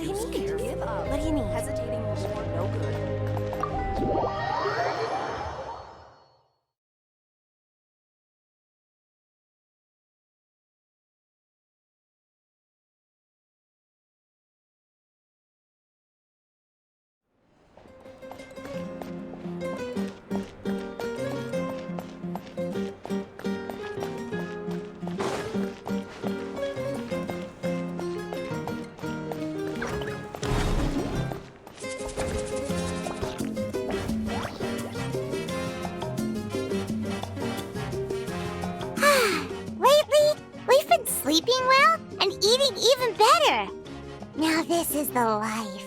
What do you mean? Give up. What do you mean? Hesitating will do no good. Lately, we've been sleeping well and eating even better. Now this is the life.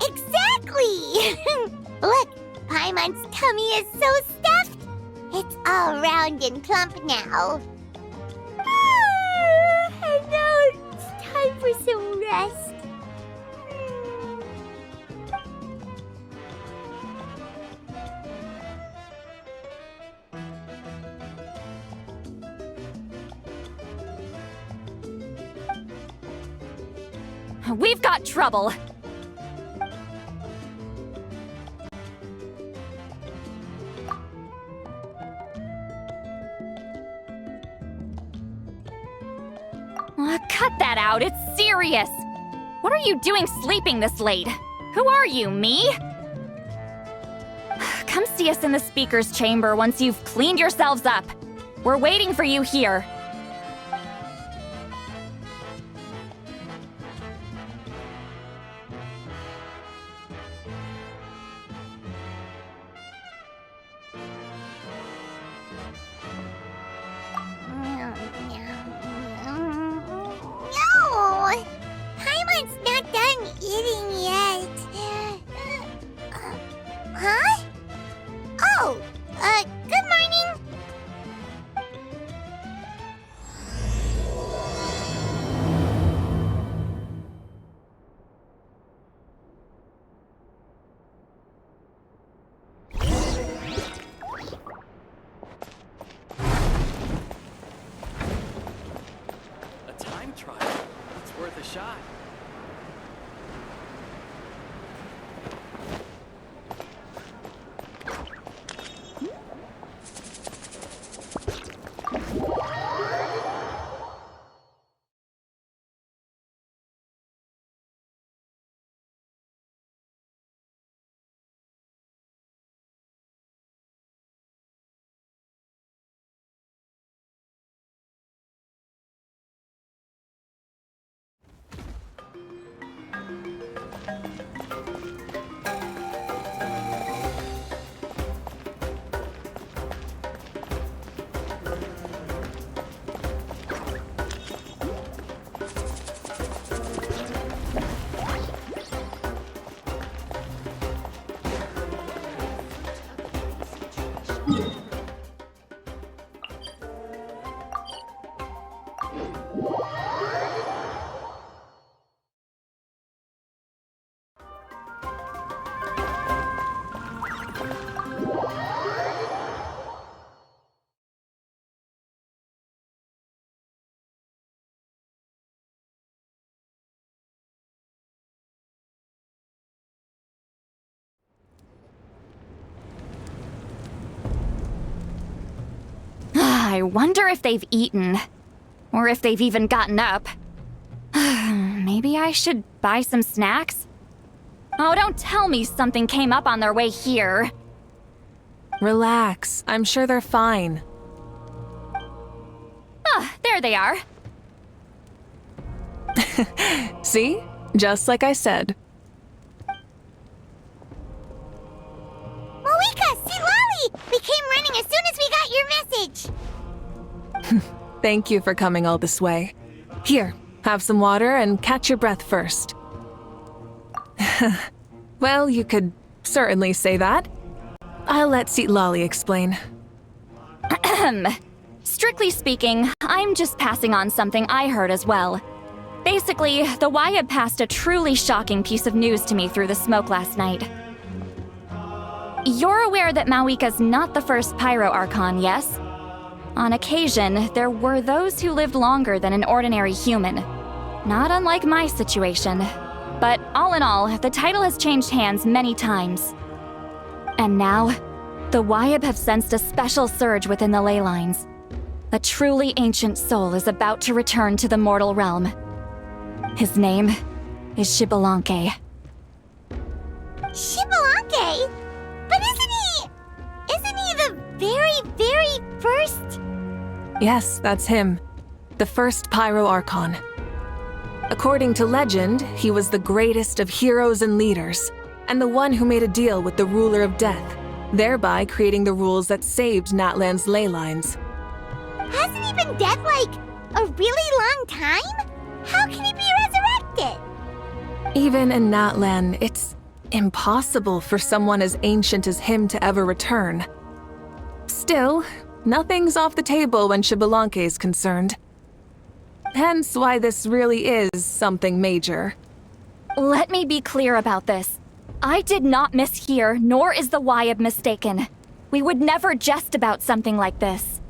Exactly! Look, Paimon's tummy is so stuffed. It's all round and plump now. And now it's time for some rest. We've got trouble. Cut that out, it's serious. What are you doing sleeping this late? Who are you, me? Come see us in the speaker's chamber once you've cleaned yourselves up. We're waiting for you here. No! Paimon's not done eating yet. Huh? Oh, good morning. A time trial? It's worth a shot. I wonder if they've eaten. Or if they've even gotten up. Maybe I should buy some snacks? Oh, don't tell me something came up on their way here. Relax. I'm sure they're fine. Ah, there they are. See? Just like I said. Moika, see Lolly! We came running as soon as we got your message. Thank you for coming all this way. Here, have some water and catch your breath first. Well, you could certainly say that. I'll let Seat Lolly explain. Strictly speaking, I'm just passing on something I heard as well. Basically, the Wyab passed a truly shocking piece of news to me through the smoke last night. You're aware that Mawika's not the first Pyro Archon, yes? On occasion, there were those who lived longer than an ordinary human. Not unlike my situation. But all in all, the title has changed hands many times. And now, the Wyab have sensed a special surge within the ley lines. A truly ancient soul is about to return to the mortal realm. His name is Xbalanque. Xbalanque? But isn't he the very, very first? Yes, that's him. The first Pyro Archon. According to legend, he was the greatest of heroes and leaders, and the one who made a deal with the ruler of death, thereby creating the rules that saved Natlan's ley lines. Hasn't he been dead like a really long time? How can he be resurrected? Even in Natlan, it's impossible for someone as ancient as him to ever return. Still, nothing's off the table when Xbalanque is concerned. Hence why this really is something major. Let me be clear about this. I did not mishear, nor is the Wyab mistaken. We would never jest about something like this.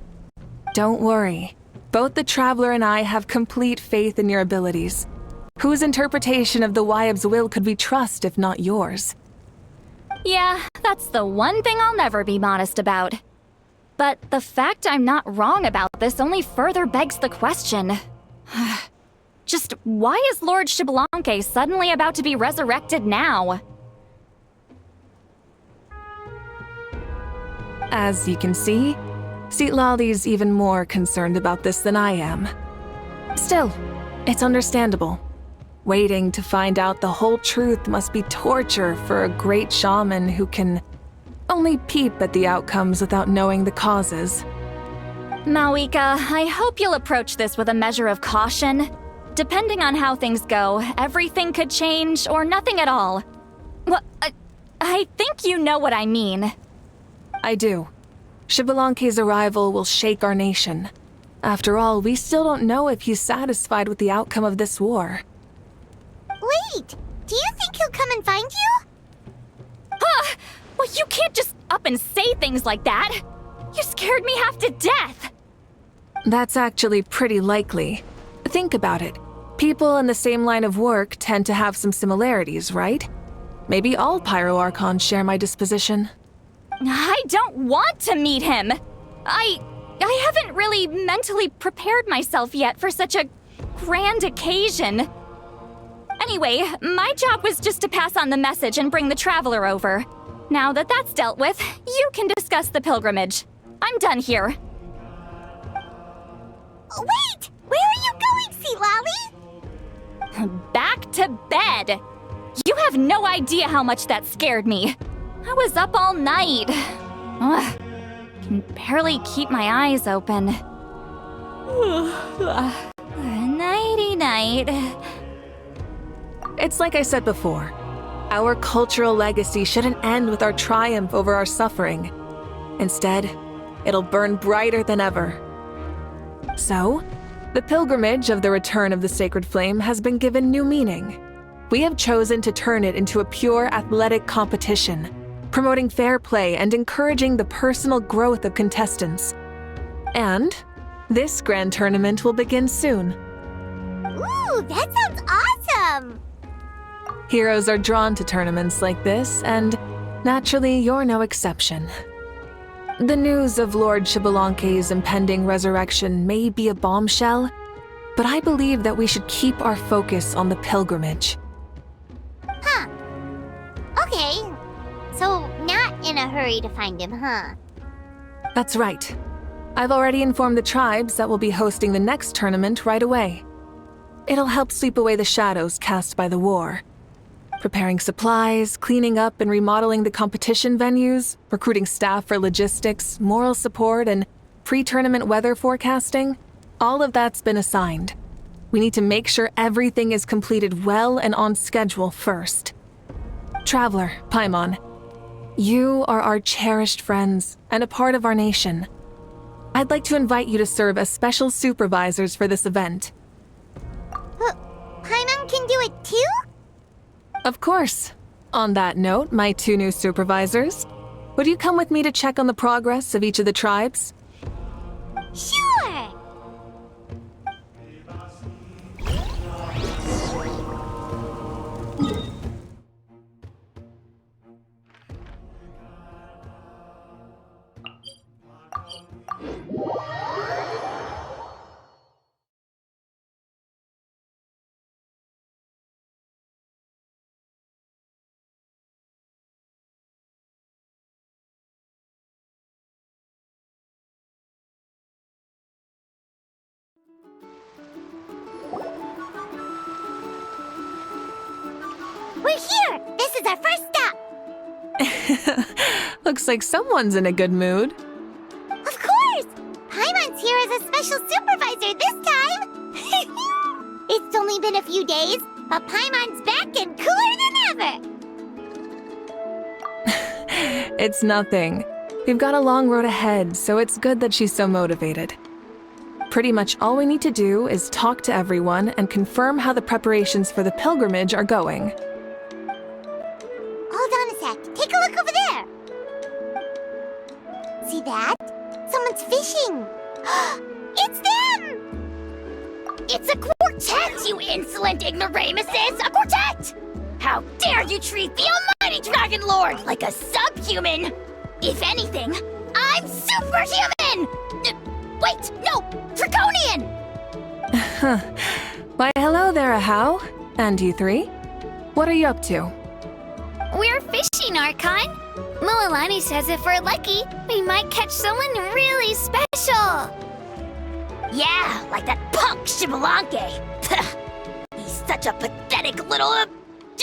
Don't worry. Both the Traveler and I have complete faith in your abilities. Whose interpretation of the Wyab's will could we trust if not yours? Yeah, that's the one thing I'll never be modest about. But the fact I'm not wrong about this only further begs the question. Just why is Lord Xbalanque suddenly about to be resurrected now? As you can see, Citlali's even more concerned about this than I am. Still, it's understandable. Waiting to find out the whole truth must be torture for a great shaman who can only peep at the outcomes without knowing the causes. Mawika, I hope you'll approach this with a measure of caution. Depending on how things go, everything could change or nothing at all. Well, I think you know what I mean. I do. Xbalanque's arrival will shake our nation. After all, we still don't know if he's satisfied with the outcome of this war. Wait, do you think he'll come and find you? Huh! Well, you can't just up and say things like that. You scared me half to death. That's actually pretty likely. Think about it. People in the same line of work tend to have some similarities, right? Maybe all Pyro Archons share my disposition. I don't want to meet him. I haven't really mentally prepared myself yet for such a grand occasion. Anyway, my job was just to pass on the message and bring the Traveler over. Now that that's dealt with, you can discuss the pilgrimage. I'm done here. Wait! Where are you going, Citlali? Back to bed! You have no idea how much that scared me. I was up all night. Ugh, can barely keep my eyes open. Nighty-night. It's like I said before. Our cultural legacy shouldn't end with our triumph over our suffering. Instead, it'll burn brighter than ever. So, the pilgrimage of the return of the sacred flame has been given new meaning. We have chosen to turn it into a pure athletic competition, promoting fair play and encouraging the personal growth of contestants. And this grand tournament will begin soon. Ooh, that sounds awesome! Heroes are drawn to tournaments like this, and naturally, you're no exception. The news of Lord Xbalanque's impending resurrection may be a bombshell, but I believe that we should keep our focus on the pilgrimage. Huh. Okay. So, not in a hurry to find him, huh? That's right. I've already informed the tribes that we'll be hosting the next tournament right away. It'll help sweep away the shadows cast by the war. Preparing supplies, cleaning up and remodeling the competition venues, recruiting staff for logistics, moral support, and pre-tournament weather forecasting, all of that's been assigned. We need to make sure everything is completed well and on schedule first. Traveler, Paimon, you are our cherished friends and a part of our nation. I'd like to invite you to serve as special supervisors for this event. Paimon can do it too? Of course. On that note, my two new supervisors, would you come with me to check on the progress of each of the tribes? Sure! We're here! This is our first stop! Looks like someone's in a good mood. Of course! Paimon's here as a special supervisor this time! It's only been a few days, but Paimon's back and cooler than ever! It's nothing. We've got a long road ahead, so it's good that she's so motivated. Pretty much all we need to do is talk to everyone and confirm how the preparations for the pilgrimage are going. Hold on a sec. Take a look over there. See that? Someone's fishing. It's them! It's a quartet, you insolent ignoramuses! A quartet! How dare you treat the almighty Dragon Lord like a subhuman! If anything, I'm superhuman! Wait, no! Draconian! Why, hello there, Ahau. And you three? What are you up to? We're fishing, Archon. Mualani says if we're lucky, we might catch someone really special. Yeah, like that punk Shibalanke. He's such a pathetic little...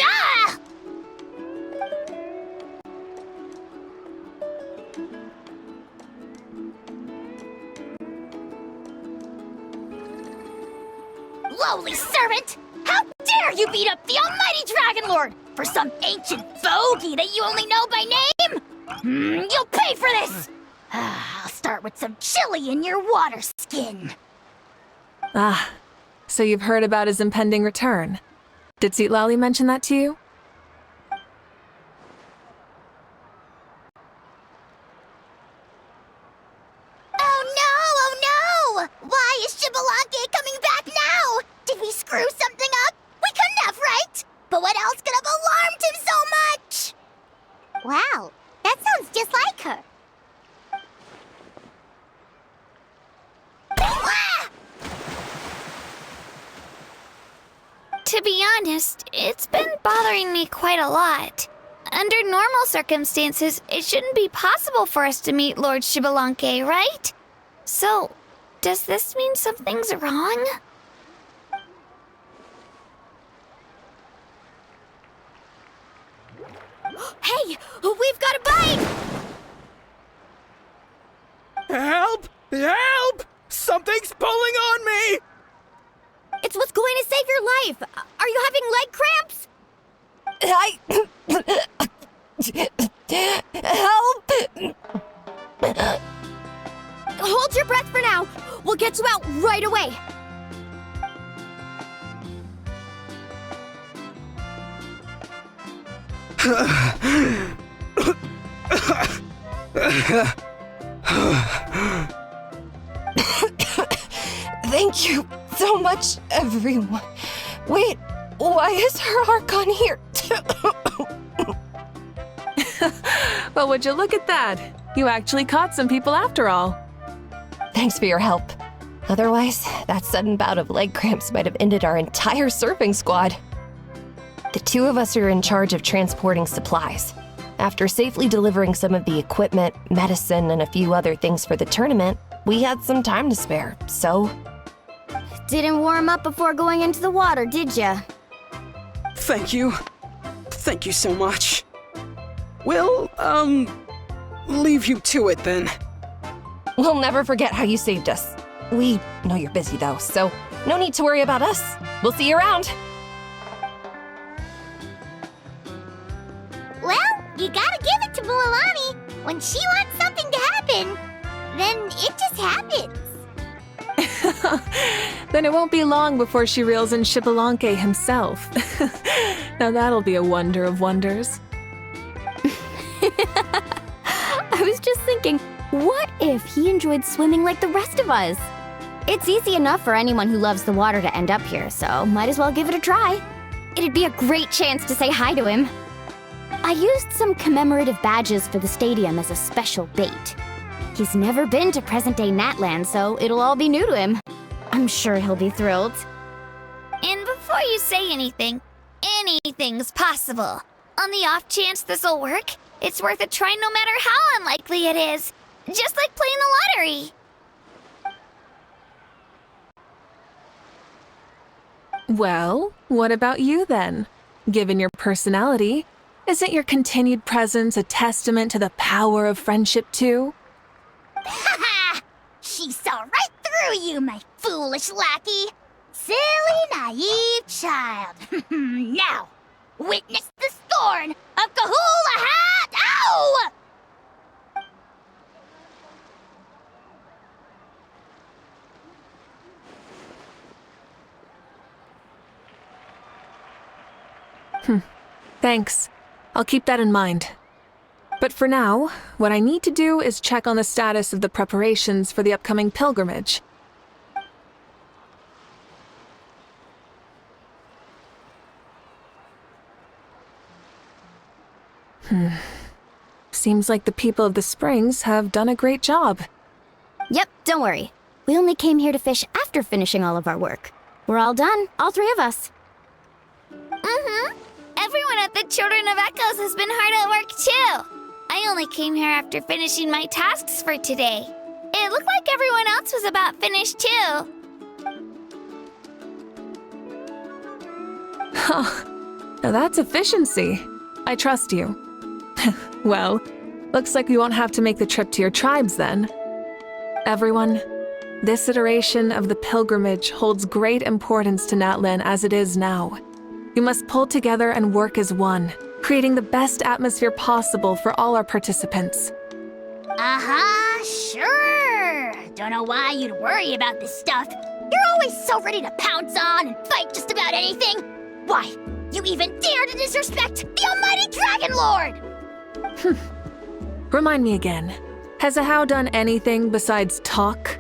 Ah! Lowly servant! How dare you beat up the almighty Dragon Lord for some ancient bogey that you only know by name? You'll pay for this! I'll start with some chili in your water skin. Ah, so you've heard about his impending return. Did Lali mention that to you? Oh no! Why is Shibalanke coming back now? Did we screw something up? We couldn't have, right? But what else could have alarmed him so much? Wow, that sounds just like her. Ah! To be honest, it's been bothering me quite a lot. Under normal circumstances, it shouldn't be possible for us to meet Lord Shibalanke, right? So, does this mean something's wrong? Hey, we've got a bite! Help! Help! Something's pulling on me! It's what's going to save your life! Are you having leg cramps? Help! Hold your breath for now. We'll get you out right away. Thank you so much, everyone. Wait, why is her Archon here? Well, would you look at that? You actually caught some people after all. Thanks for your help. Otherwise, that sudden bout of leg cramps might have ended our entire surfing squad. The two of us are in charge of transporting supplies. After safely delivering some of the equipment, medicine, and a few other things for the tournament, we had some time to spare, so... Didn't warm up before going into the water, did ya? Thank you. Thank you so much. We'll, leave you to it then. We'll never forget how you saved us. We know you're busy though, so no need to worry about us. We'll see you around. Well, you gotta give it to Mualani. When she wants something to happen, then it just happens. Then it won't be long before she reels in Shibalanke himself. Now that'll be a wonder of wonders. I was just thinking, what if he enjoyed swimming like the rest of us? It's easy enough for anyone who loves the water to end up here, so might as well give it a try. It'd be a great chance to say hi to him. I used some commemorative badges for the stadium as a special bait. He's never been to present-day Natland, so it'll all be new to him. I'm sure he'll be thrilled. And before you say anything's possible. On the off chance this'll work, it's worth a try no matter how unlikely it is. Just like playing the lottery. Well, what about you then? Given your personality, isn't your continued presence a testament to the power of friendship too? Ha! She saw right through you, my foolish lackey. Silly, naive child. Now, witness the scorn of Kahula Hat! Ow! Thanks. I'll keep that in mind. But for now, what I need to do is check on the status of the preparations for the upcoming pilgrimage. Seems like the people of the springs have done a great job. Yep, don't worry. We only came here to fish after finishing all of our work. We're all done, all three of us. Mm-hmm. Everyone at the Children of Echoes has been hard at work too. I only came here after finishing my tasks for today. It looked like everyone else was about finished too. Now that's efficiency. I trust you. Well, looks like we won't have to make the trip to your tribes then. Everyone, this iteration of the pilgrimage holds great importance to Natlan as it is now. We must pull together and work as one, creating the best atmosphere possible for all our participants. Sure. Don't know why you'd worry about this stuff. You're always so ready to pounce on and fight just about anything. Why, you even dare to disrespect the almighty Dragon Lord! Remind me again, has Ahau done anything besides talk?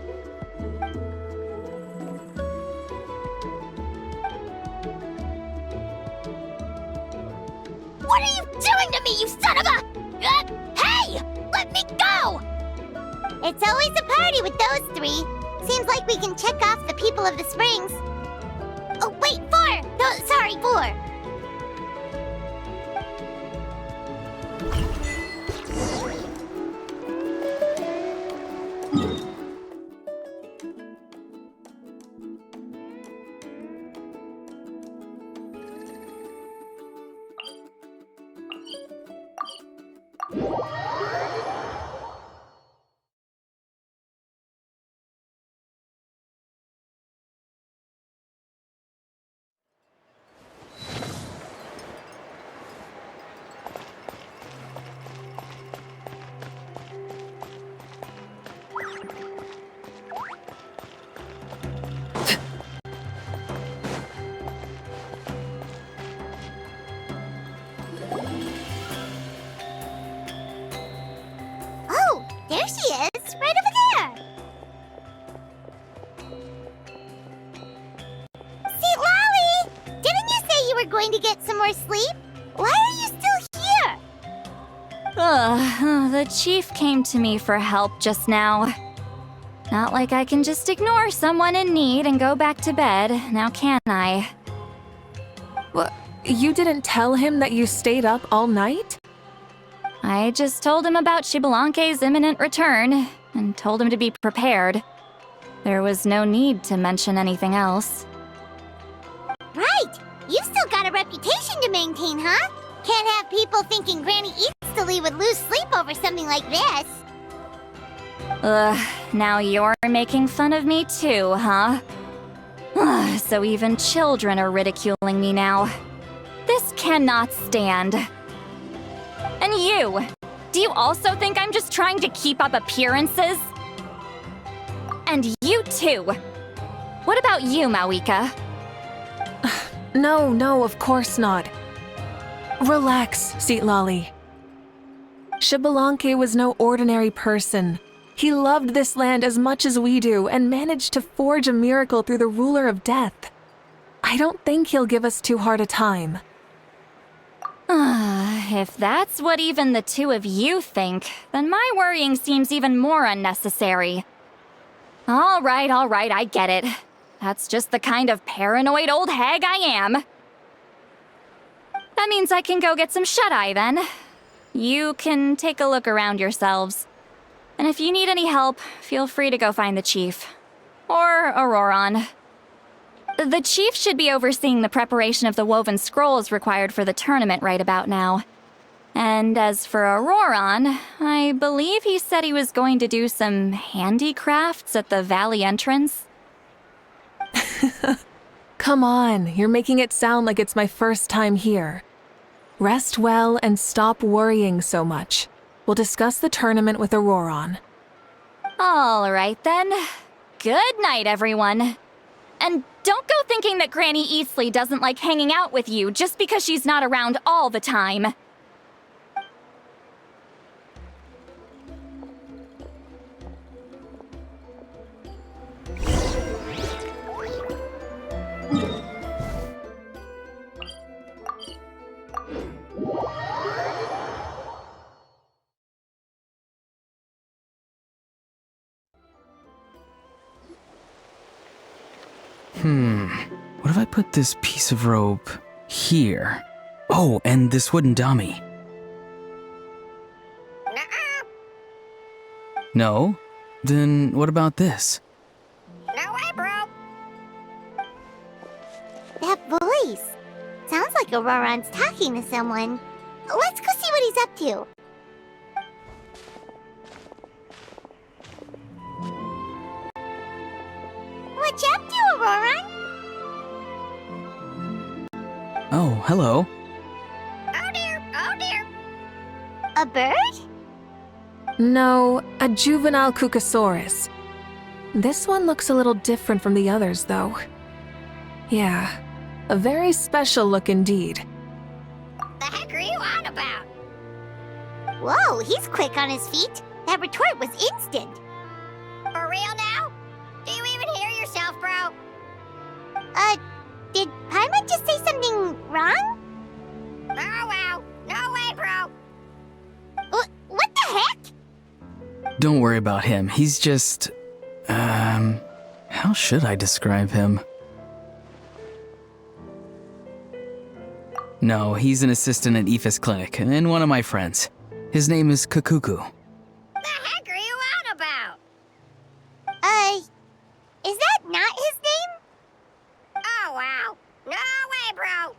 What are you doing to me, you son of a... hey! Let me go! It's always a party with those three. Seems like we can check off the people of the springs. Oh, wait, four! No, sorry, four. Oh, there she is, right over there. See, Lolly, didn't you say you were going to get some more sleep? Why are you still here? The chief came to me for help just now. Not like I can just ignore someone in need and go back to bed, now can I? What? You didn't tell him that you stayed up all night? I just told him about Shibalanke's imminent return, and told him to be prepared. There was no need to mention anything else. Right! You've still got a reputation to maintain, huh? Can't have people thinking Granny Easterly would lose sleep over something like this. Now you're making fun of me too, huh? So even children are ridiculing me now. This cannot stand. And you! Do you also think I'm just trying to keep up appearances? And you too! What about you, Mawika? No, of course not. Relax, Seatlolly. Shibalanke was no ordinary person. He loved this land as much as we do and managed to forge a miracle through the ruler of death. I don't think he'll give us too hard a time. If that's what even the two of you think, then my worrying seems even more unnecessary. All right, I get it. That's just the kind of paranoid old hag I am. That means I can go get some shut-eye then. You can take a look around yourselves. And if you need any help, feel free to go find the chief. Or Auroron. The chief should be overseeing the preparation of the woven scrolls required for the tournament right about now. And as for Auroron, I believe he said he was going to do some handicrafts at the valley entrance. Come on, you're making it sound like it's my first time here. Rest well and stop worrying so much. We'll discuss the tournament with Auroron. All right then. Good night, everyone. And don't go thinking that Granny Eastley doesn't like hanging out with you just because she's not around all the time. What if I put this piece of rope here? Oh, and this wooden dummy. No? Then what about this? No way, bro. That voice. Sounds like Auroron's talking to someone. Let's go see what he's up to. What you up to, Auroron? Oh, hello. Oh dear, oh dear. A bird? No, a juvenile Cucosaurus. This one looks a little different from the others, though. Yeah, a very special look indeed. The heck are you on about? Whoa, he's quick on his feet. That retort was instant. For real now? Do you even hear yourself, bro? Did Paimon just say something wrong? Oh wow. No way, bro. What the heck? Don't worry about him. He's just... how should I describe him? No, he's an assistant at Aoife's clinic, and one of my friends. His name is Kakuku. The heck are you on about? Is that not his name? Oh wow. No way, bro.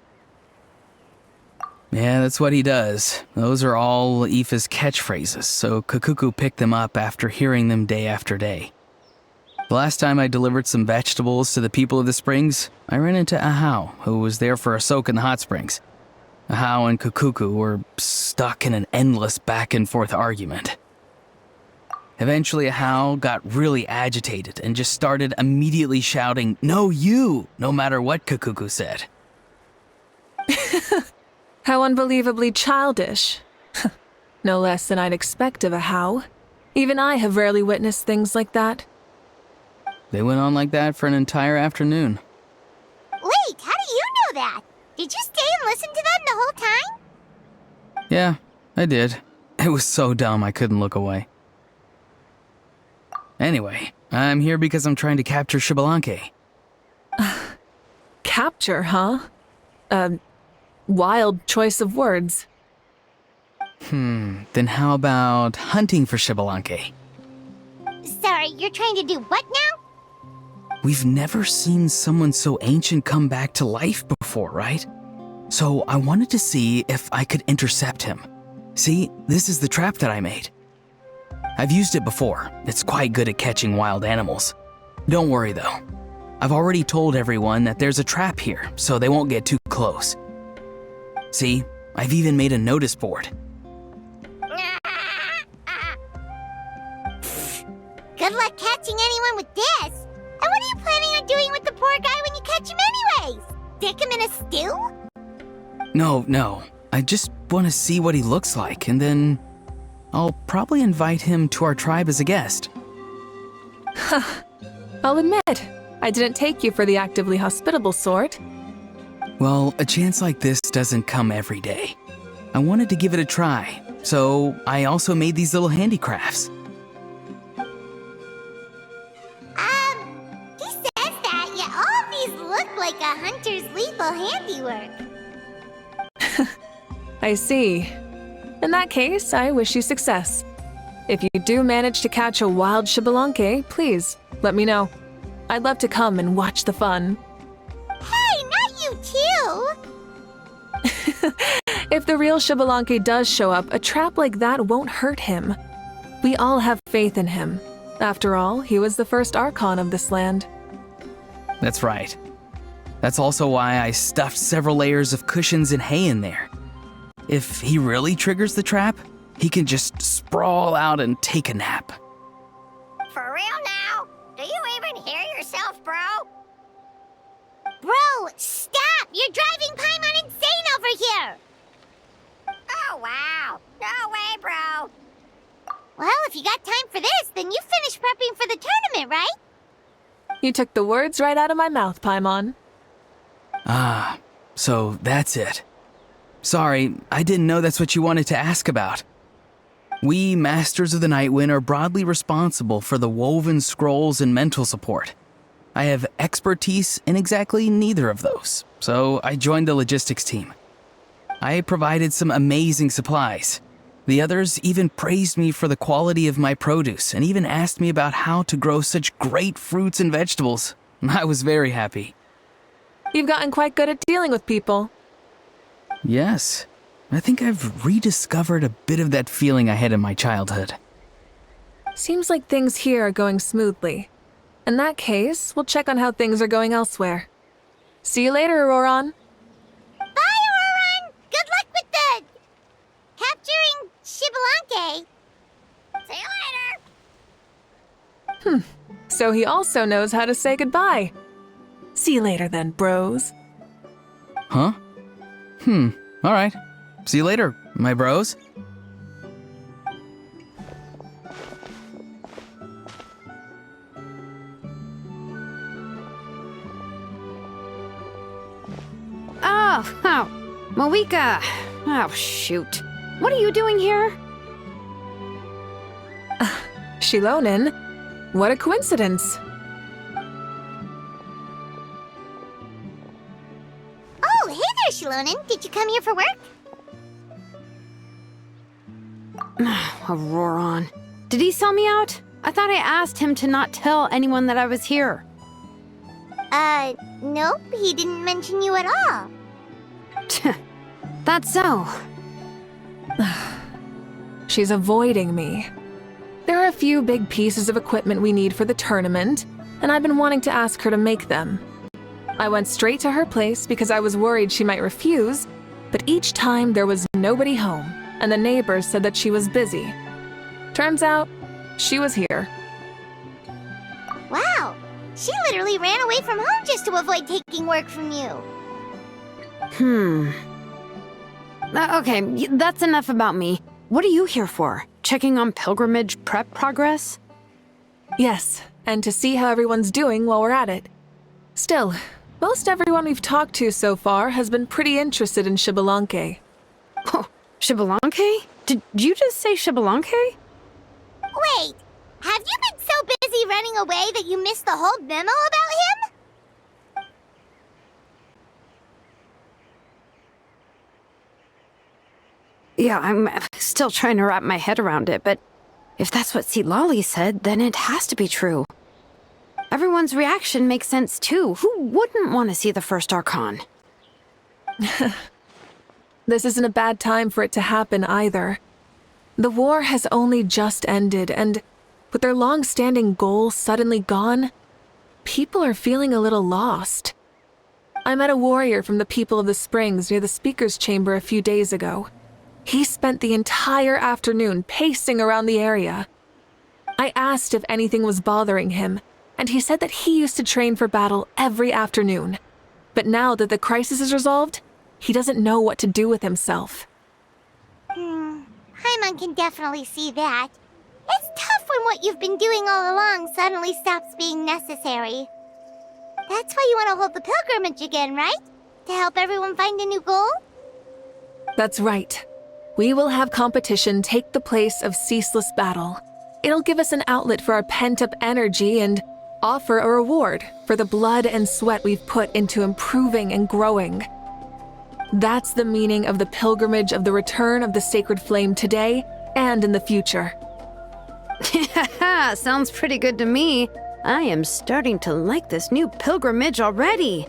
Yeah, that's what he does. Those are all Aoife's catchphrases, so Kakuku picked them up after hearing them day after day. The last time I delivered some vegetables to the people of the springs, I ran into Ahau, who was there for a soak in the hot springs. Ahau and Kakuku were stuck in an endless back-and-forth argument. Eventually, Ahau got really agitated and just started immediately shouting, "No, you!" no matter what Kakuku said. How unbelievably childish. No less than I'd expect of Ahau. Even I have rarely witnessed things like that. They went on like that for an entire afternoon. Wait, how do you know that? Did you stay and listen to them the whole time? Yeah, I did. It was so dumb I couldn't look away. Anyway, I'm here because I'm trying to capture Xbalanque. Capture, huh? Wild choice of words. Then how about hunting for Xbalanque? Sorry, you're trying to do what now? We've never seen someone so ancient come back to life before, right? So I wanted to see if I could intercept him. See, this is the trap that I made. I've used it before. It's quite good at catching wild animals. Don't worry though. I've already told everyone that there's a trap here, so they won't get too close. See, I've even made a notice board. Good luck catching anyone with this. And what are you planning on doing with the poor guy when you catch him anyways? Stick him in a stew? No. I just want to see what he looks like, and then I'll probably invite him to our tribe as a guest. I'll admit, I didn't take you for the actively hospitable sort. Well, a chance like this doesn't come every day. I wanted to give it a try, so I also made these little handicrafts. He says that, yet all of these look like a hunter's lethal handiwork. I see. In that case, I wish you success. If you do manage to catch a wild Xbalanque, please let me know. I'd love to come and watch the fun. If the real Xbalanque does show up, a trap like that won't hurt him. We all have faith in him. After all, he was the first Archon of this land. That's right. That's also why I stuffed several layers of cushions and hay in there. If he really triggers the trap, he can just sprawl out and take a nap. For real now? Do you even hear yourself, bro? Bro, stop! You're driving Paimon insane over here! Oh, wow. No way, bro. Well, if you got time for this, then you finished prepping for the tournament, right? You took the words right out of my mouth, Paimon. Ah, so that's it. Sorry, I didn't know that's what you wanted to ask about. We, Masters of the Nightwind, are broadly responsible for the woven scrolls and mental support. I have expertise in exactly neither of those, so I joined the logistics team. I provided some amazing supplies. The others even praised me for the quality of my produce and even asked me about how to grow such great fruits and vegetables. I was very happy. You've gotten quite good at dealing with people. Yes, I think I've rediscovered a bit of that feeling I had in my childhood. Seems like things here are going smoothly. In that case, we'll check on how things are going elsewhere. See you later, Auroron. Bye, Auroron! Good luck with the... capturing Xbalanque. See you later. So he also knows how to say goodbye. See you later then, bros. Huh? All right. See you later, my bros. Oh, Moeka. Oh, shoot. What are you doing here? Shilonin, what a coincidence. Oh, hey there, Shilonin. Did you come here for work? Auroron. Did he sell me out? I thought I asked him to not tell anyone that I was here. Nope. He didn't mention you at all. That's so. She's avoiding me. There are a few big pieces of equipment we need for the tournament, and I've been wanting to ask her to make them. I went straight to her place because I was worried she might refuse, but each time there was nobody home, and the neighbors said that she was busy. Turns out, she was here. Wow. She literally ran away from home just to avoid taking work from you. Okay, that's enough about me. What are you here for? Checking on pilgrimage prep progress? Yes, and to see how everyone's doing while we're at it. Still, most everyone we've talked to so far has been pretty interested in Xbalanque. Oh, Xbalanque? Did you just say Xbalanque? Wait, have you been so busy running away that you missed the whole memo about him? Yeah, I'm still trying to wrap my head around it, but if that's what Lolly said, then it has to be true. Everyone's reaction makes sense too. Who wouldn't want to see the first Archon? This isn't a bad time for it to happen either. The war has only just ended, and with their long-standing goal suddenly gone, people are feeling a little lost. I met a warrior from the People of the Springs near the Speaker's Chamber a few days ago. He spent the entire afternoon pacing around the area. I asked if anything was bothering him, and he said that he used to train for battle every afternoon. But now that the crisis is resolved, he doesn't know what to do with himself. Paimon can definitely see that. It's tough when what you've been doing all along suddenly stops being necessary. That's why you want to hold the pilgrimage again, right? To help everyone find a new goal? That's right. We will have competition take the place of ceaseless battle. It'll give us an outlet for our pent-up energy and offer a reward for the blood and sweat we've put into improving and growing. That's the meaning of the pilgrimage of the return of the sacred flame today and in the future. Sounds pretty good to me. I am starting to like this new pilgrimage already.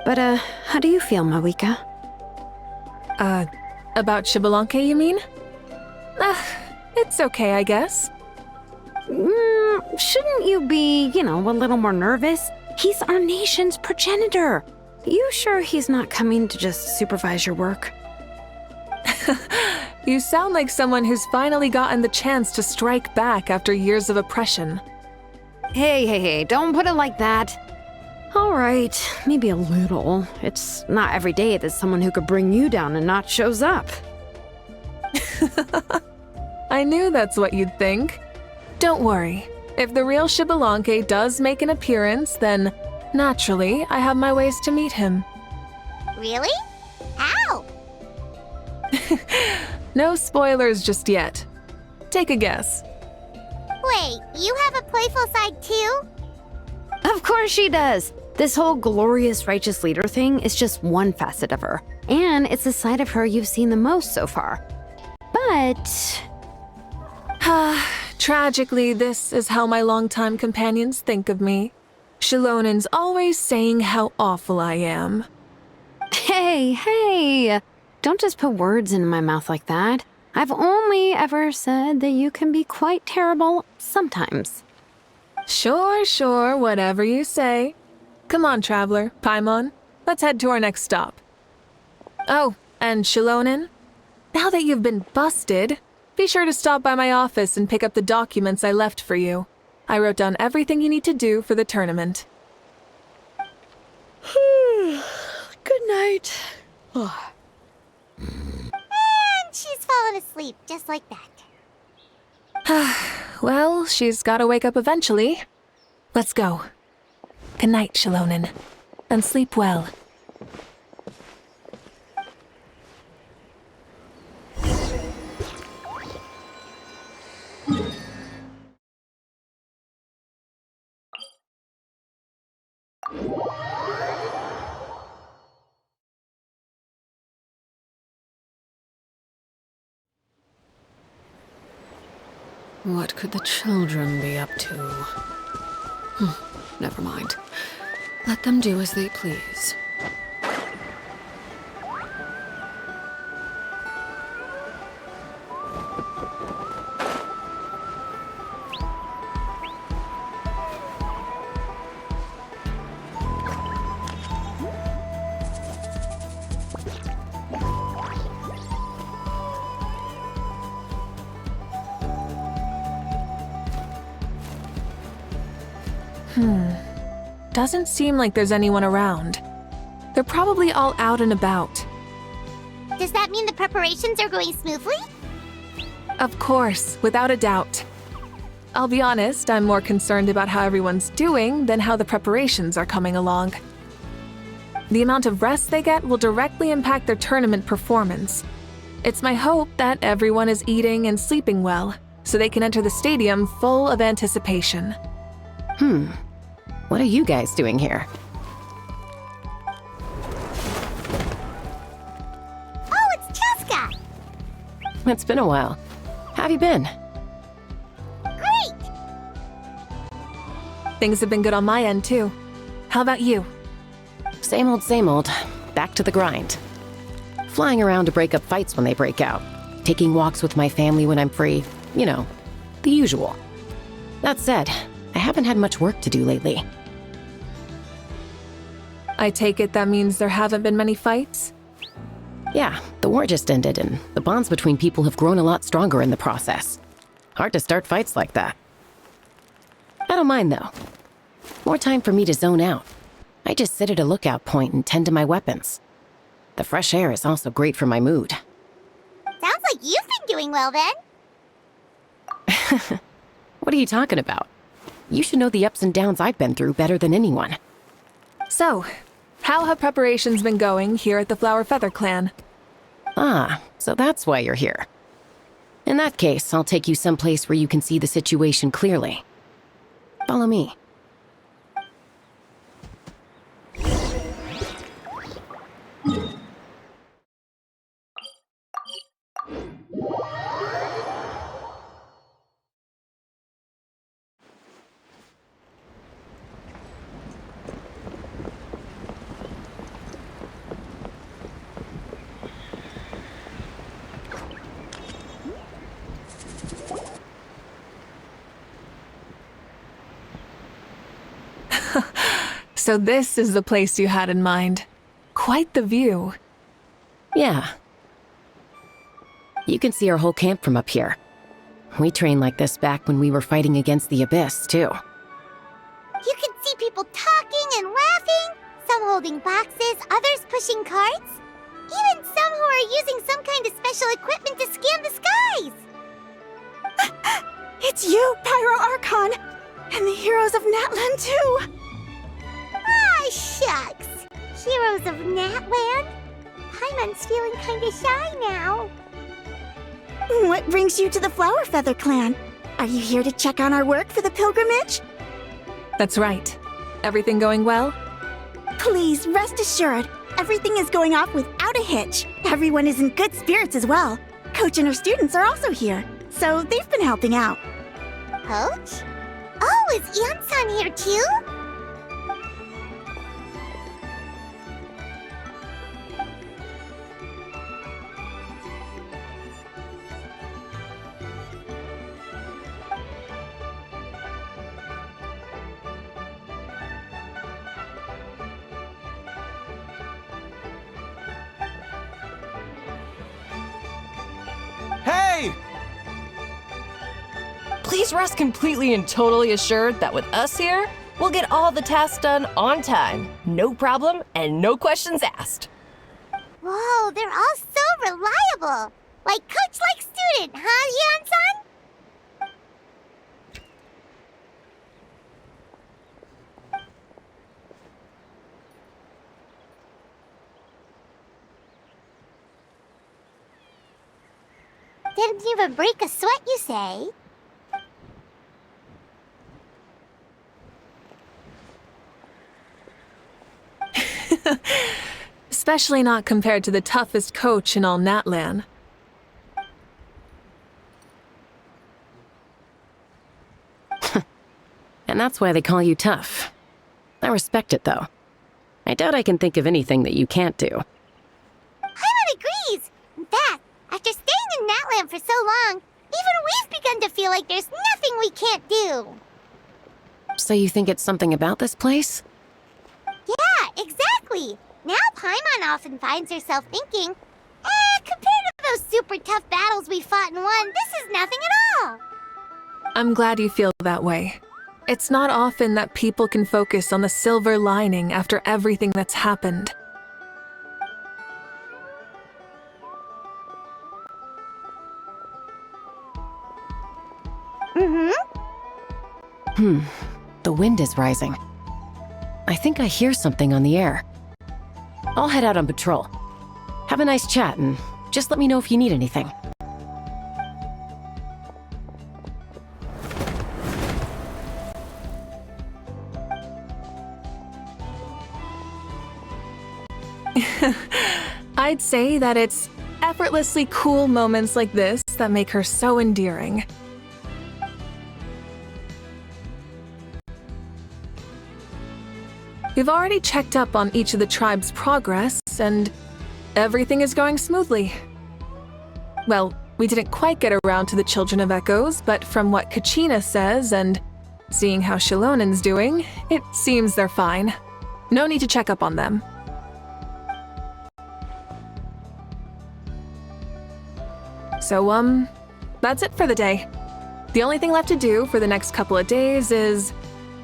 But, how do you feel, Moeka? About Xbalanque, you mean? It's okay, I guess. Shouldn't you be, a little more nervous? He's our nation's progenitor. You sure he's not coming to just supervise your work? You sound like someone who's finally gotten the chance to strike back after years of oppression. Hey, don't put it like that. All right, maybe a little. It's not every day that someone who could bring you down a notch shows up. I knew that's what you'd think. Don't worry. If the real Xbalanque does make an appearance, then naturally I have my ways to meet him. Really? How? No spoilers just yet. Take a guess. Wait, you have a playful side too? Of course she does. This whole glorious righteous leader thing is just one facet of her. And it's the side of her you've seen the most so far. But... Tragically, this is how my longtime companions think of me. Shilonen's always saying how awful I am. Hey! Don't just put words into my mouth like that. I've only ever said that you can be quite terrible sometimes. Sure, whatever you say. Come on, traveler, Paimon. Let's head to our next stop. Oh, and Shilonen, now that you've been busted, be sure to stop by my office and pick up the documents I left for you. I wrote down everything you need to do for the tournament. Good night. And she's fallen asleep just like that. Well, she's gotta wake up eventually. Let's go. Good night, Shilonen. And sleep well. What could the children be up to? Never mind. Let them do as they please. Doesn't seem like there's anyone around. They're probably all out and about. Does that mean the preparations are going smoothly? Of course, without a doubt. I'll be honest, I'm more concerned about how everyone's doing than how the preparations are coming along. The amount of rest they get will directly impact their tournament performance. It's my hope that everyone is eating and sleeping well, so they can enter the stadium full of anticipation. What are you guys doing here? Oh, it's Cheska! It's been a while. How have you been? Great! Things have been good on my end, too. How about you? Same old. Back to the grind. Flying around to break up fights when they break out. Taking walks with my family when I'm free. You know, the usual. That said, I haven't had much work to do lately. I take it that means there haven't been many fights? Yeah, the war just ended, and the bonds between people have grown a lot stronger in the process. Hard to start fights like that. I don't mind, though. More time for me to zone out. I just sit at a lookout point and tend to my weapons. The fresh air is also great for my mood. Sounds like you've been doing well then. What are you talking about? You should know the ups and downs I've been through better than anyone. So, how have preparations been going here at the Flower Feather Clan? Ah, so that's why you're here. In that case, I'll take you someplace where you can see the situation clearly. Follow me. So this is the place you had in mind. Quite the view. Yeah. You can see our whole camp from up here. We trained like this back when we were fighting against the Abyss, too. You can see people talking and laughing, some holding boxes, others pushing carts. Even some who are using some kind of special equipment to scan the skies. It's you, Pyro Archon! And the heroes of Natlan, too! Ah, shucks. Heroes of Natland? Paimon's feeling kinda shy now. What brings you to the Flower Feather Clan? Are you here to check on our work for the pilgrimage? That's right. Everything going well? Please, rest assured, everything is going off without a hitch. Everyone is in good spirits as well. Coach and her students are also here, so they've been helping out. Coach? Oh, is Ian-san here too? Hey! Please rest completely and totally assured that with us here, we'll get all the tasks done on time. No problem and no questions asked. Whoa, they're all so reliable. Like coach like student, huh, Ian-san? Didn't even break a sweat, you say? Especially not compared to the toughest coach in all Natlan. And that's why they call you tough. I respect it, though. I doubt I can think of anything that you can't do. Paimon agrees! In fact, after staying in Natland for so long, even we've begun to feel like there's nothing we can't do. So you think it's something about this place? Yeah, exactly! Now Paimon often finds herself thinking, compared to those super tough battles we fought and won, this is nothing at all! I'm glad you feel that way. It's not often that people can focus on the silver lining after everything that's happened. The wind is rising. I think I hear something on the air. I'll head out on patrol. Have a nice chat and just let me know if you need anything. I'd say that it's effortlessly cool moments like this that make her so endearing. We've already checked up on each of the tribe's progress, and everything is going smoothly. Well, we didn't quite get around to the Children of Echoes, but from what Kachina says and seeing how Shilonen's doing, it seems they're fine. No need to check up on them. So, that's it for the day. The only thing left to do for the next couple of days is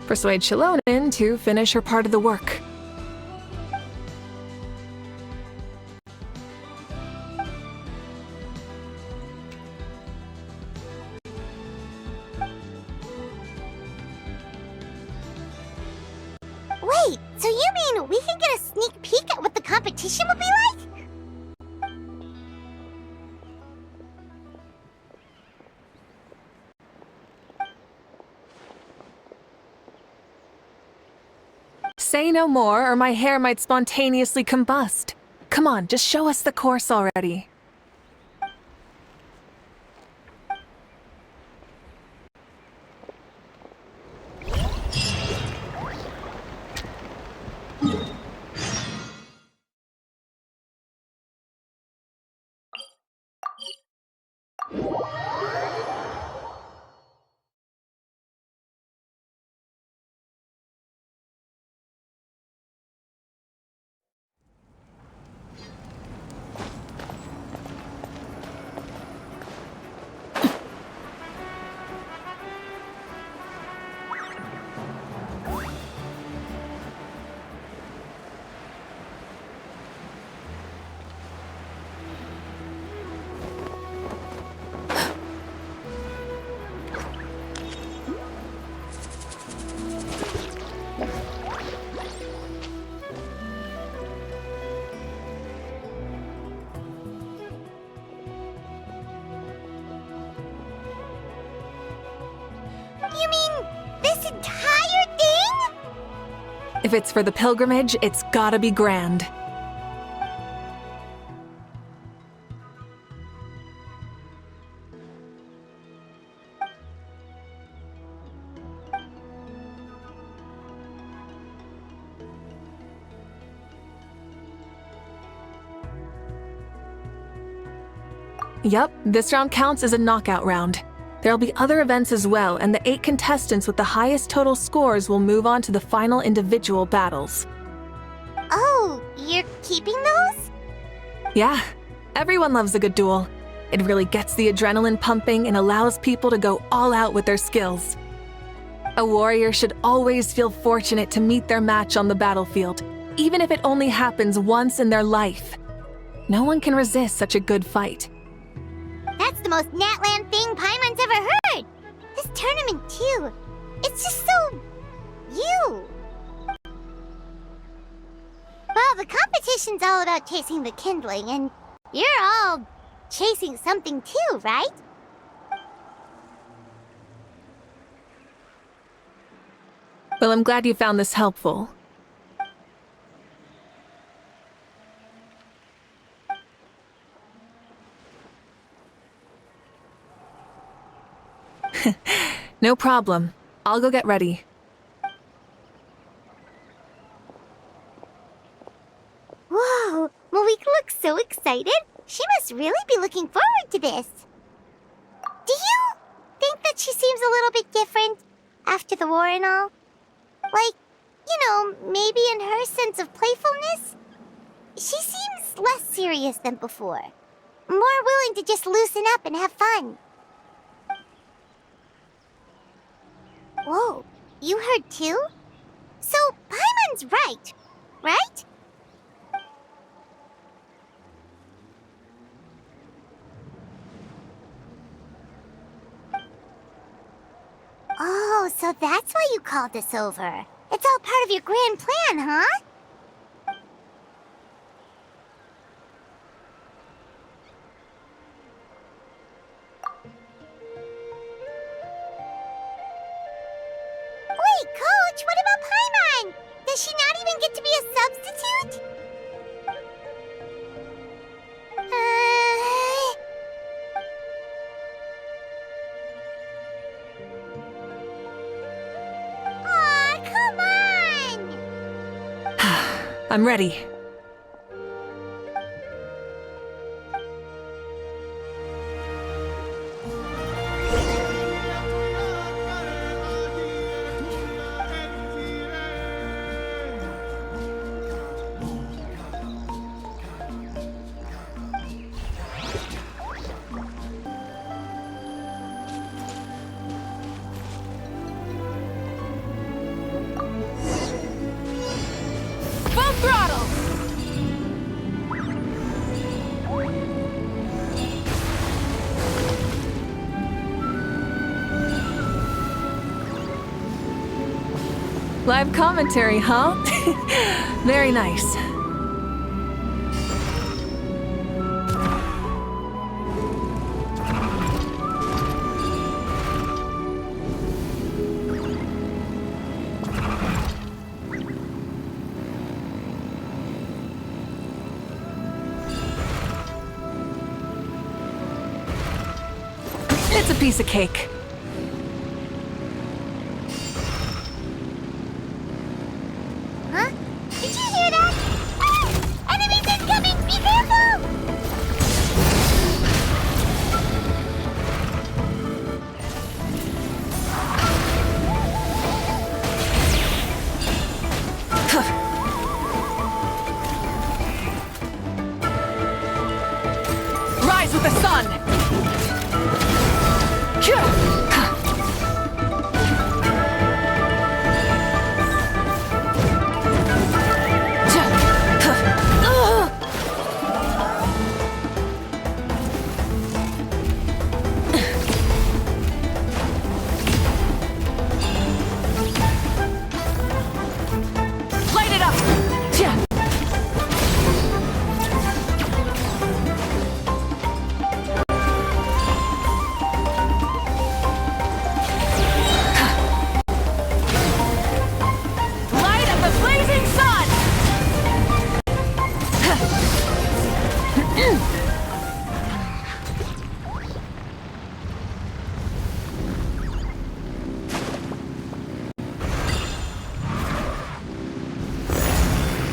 persuade Shilonen to finish her part of the work. Wait, so you mean we can get a sneak peek at what the competition will be like? Say no more, or my hair might spontaneously combust. Come on, just show us the course already. entire thing? If it's for the pilgrimage, it's gotta be grand. Yup, this round counts as a knockout round. There'll be other events as well, and the 8 contestants with the highest total scores will move on to the final individual battles. Oh, you're keeping those? Yeah, everyone loves a good duel. It really gets the adrenaline pumping and allows people to go all out with their skills. A warrior should always feel fortunate to meet their match on the battlefield, even if it only happens once in their life. No one can resist such a good fight. That's the most Natland thing Paimon's ever heard! This tournament, too. It's just so... you. Well, the competition's all about chasing the kindling, and you're all chasing something too, right? Well, I'm glad you found this helpful. No problem. I'll go get ready. Whoa, Malik looks so excited. She must really be looking forward to this. Do you think that she seems a little bit different after the war and all? Like, you know, maybe in her sense of playfulness? She seems less serious than before. More willing to just loosen up and have fun. Whoa, you heard too? So, Paimon's right, right? Oh, so that's why you called us over. It's all part of your grand plan, huh? Wait, Coach, what about Paimon? Does she not even get to be a substitute? Aw, come on! I'm ready. Full throttle! Live commentary, huh? Very nice. It's a piece of cake. Huh? Did you hear that? Ah! Enemies incoming! Be careful! Rise with the sun! Light it up!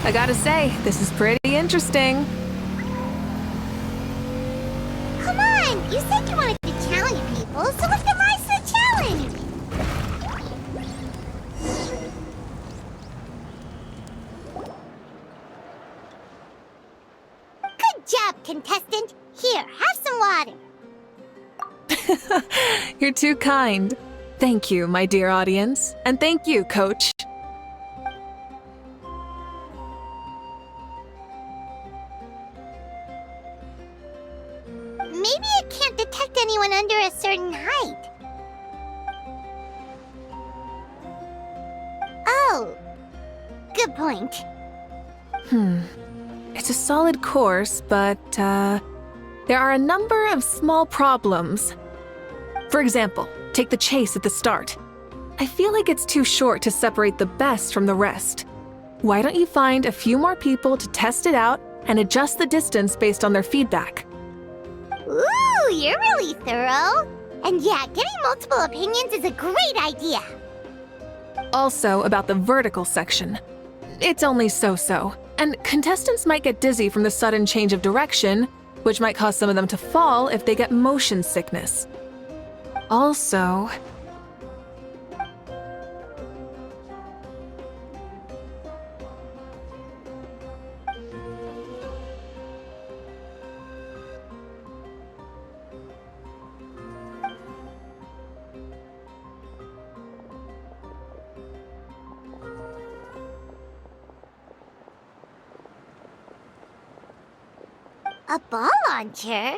I gotta say, this is pretty interesting. Come on! You said you wanted to challenge people, so let's get rise to the challenge! Good job, contestant! Here, have some water! You're too kind. Thank you, my dear audience. And thank you, Coach. Maybe it can't detect anyone under a certain height. Oh, good point. It's a solid course, but, there are a number of small problems. For example, take the chase at the start. I feel like it's too short to separate the best from the rest. Why don't you find a few more people to test it out and adjust the distance based on their feedback? Ooh, you're really thorough. And yeah, getting multiple opinions is a great idea. Also, about the vertical section. It's only so-so, and contestants might get dizzy from the sudden change of direction, which might cause some of them to fall if they get motion sickness. Also, A ball launcher?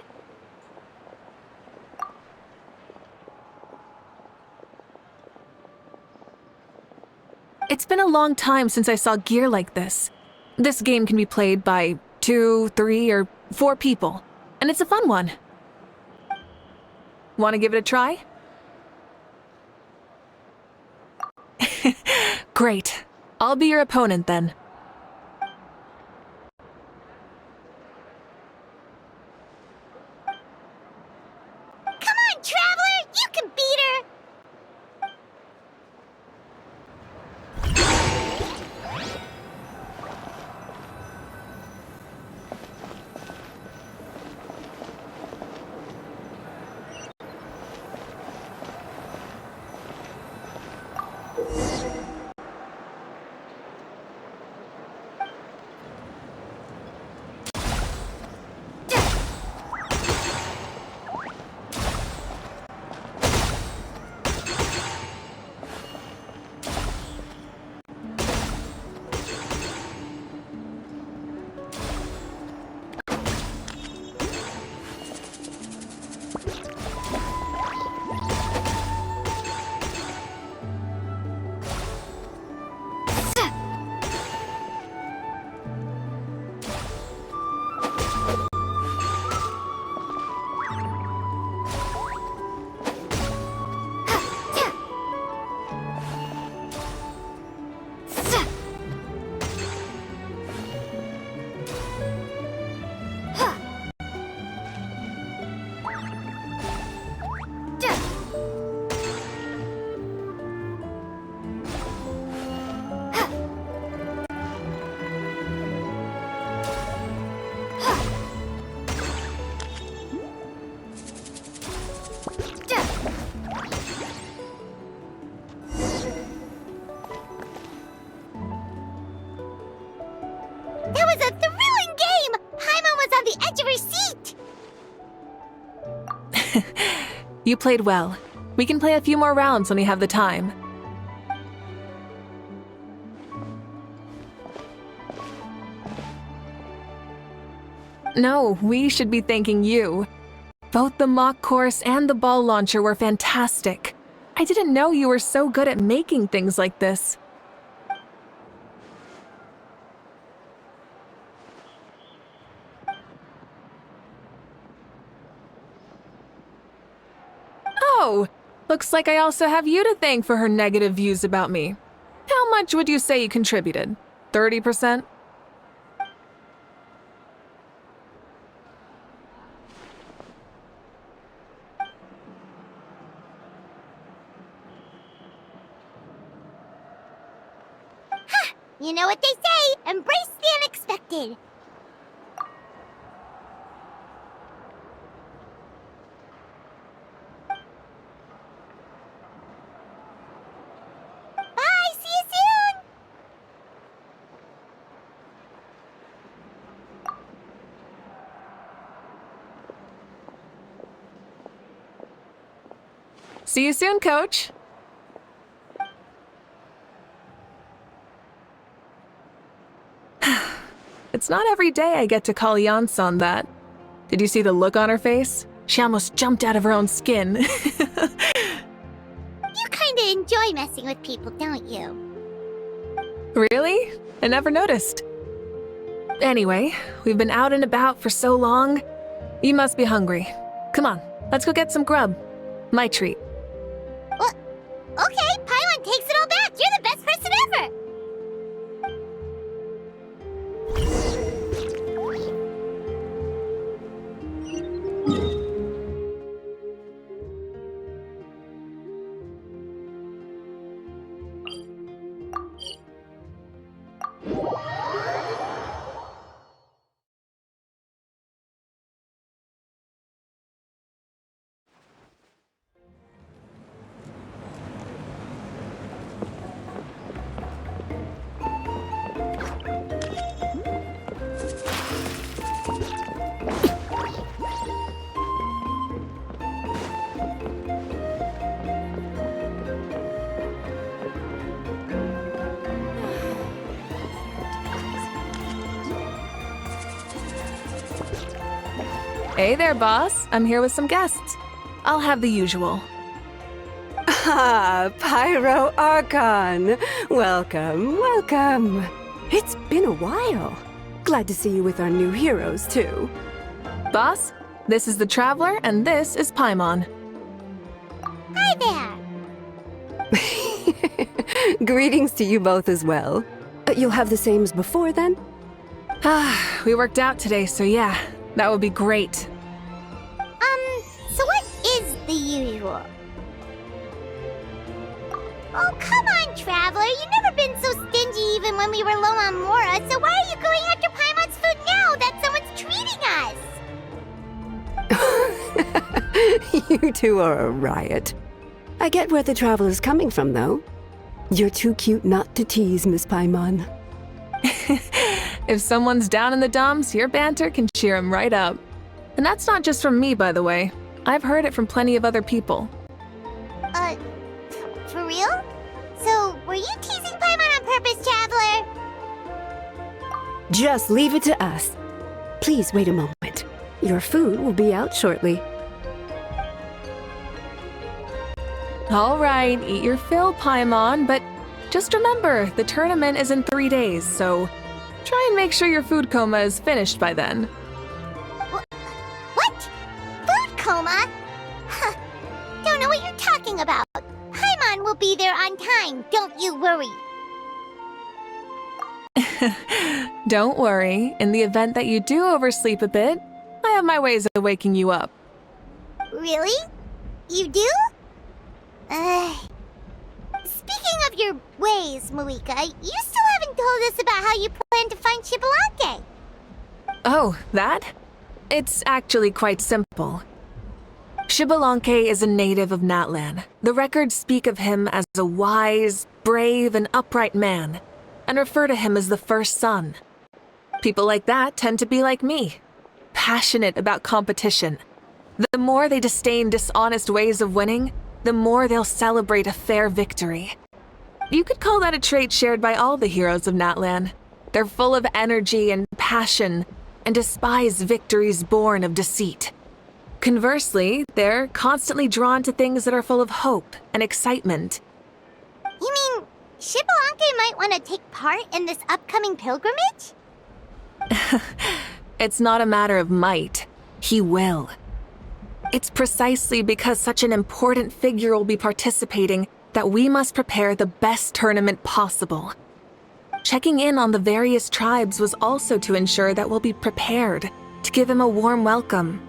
it's been a long time since I saw gear like this. This game can be played by 2, 3, or 4 people, and it's a fun one. Want to give it a try? Great. I'll be your opponent then. Come on, Traveler! You can beat her! That was a thrilling game! Paimon was on the edge of her seat! You played well. We can play a few more rounds when we have the time. No, we should be thanking you. Both the mock course and the ball launcher were fantastic. I didn't know you were so good at making things like this. Oh, looks like I also have you to thank for her negative views about me. How much would you say you contributed? 30%? You know what they say, embrace the unexpected. Bye, see you soon! See you soon, Coach. It's not every day I get to call Yansan that. Did you see the look on her face? She almost jumped out of her own skin. You kinda enjoy messing with people, don't you? Really? I never noticed. Anyway, we've been out and about for so long. You must be hungry. Come on, let's go get some grub. My treat. Well, okay, Paimon takes it all back. You're the best person ever. Hey there, boss. I'm here with some guests. I'll have the usual. Ah, Pyro Archon. Welcome, welcome. It's been a while. Glad to see you with our new heroes, too. Boss, this is the Traveler, and this is Paimon. Hi there. Greetings to you both as well. You'll have the same as before, then? We worked out today, so yeah, that would be great. So what is the usual? Oh, come on, Traveler. You've never been so stingy even when we were low on Mora, so why are you going after Paimon's food now that someone's treating us? You two are a riot. I get where the Traveler's coming from, though. You're too cute not to tease, Miss Paimon. If someone's down in the dumps, your banter can cheer 'em right up. And that's not just from me, by the way. I've heard it from plenty of other people. For real? So, were you teasing Paimon on purpose, Traveler? Just leave it to us. Please wait a moment. Your food will be out shortly. All right, eat your fill, Paimon, but just remember, the tournament is in 3 days, so try and make sure your food coma is finished by then. What? Food coma? Huh. Don't know what you're talking about. Paimon will be there on time, don't you worry. Don't worry, in the event that you do oversleep a bit, I have my ways of waking you up. Really? You do? Speaking of your ways, Moika, you still haven't told us about how you plan to find Shibalake. Oh, that? It's actually quite simple. Shibalonke is a native of Natlan. The records speak of him as a wise, brave, and upright man, and refer to him as the first son. People like that tend to be like me, passionate about competition. The more they disdain dishonest ways of winning, the more they'll celebrate a fair victory. You could call that a trait shared by all the heroes of Natlan. They're full of energy and passion, and despise victories born of deceit. Conversely, they're constantly drawn to things that are full of hope and excitement. You mean Shibalonke might want to take part in this upcoming pilgrimage? It's not a matter of might. He will. It's precisely because such an important figure will be participating that we must prepare the best tournament possible. Checking in on the various tribes was also to ensure that we'll be prepared to give him a warm welcome.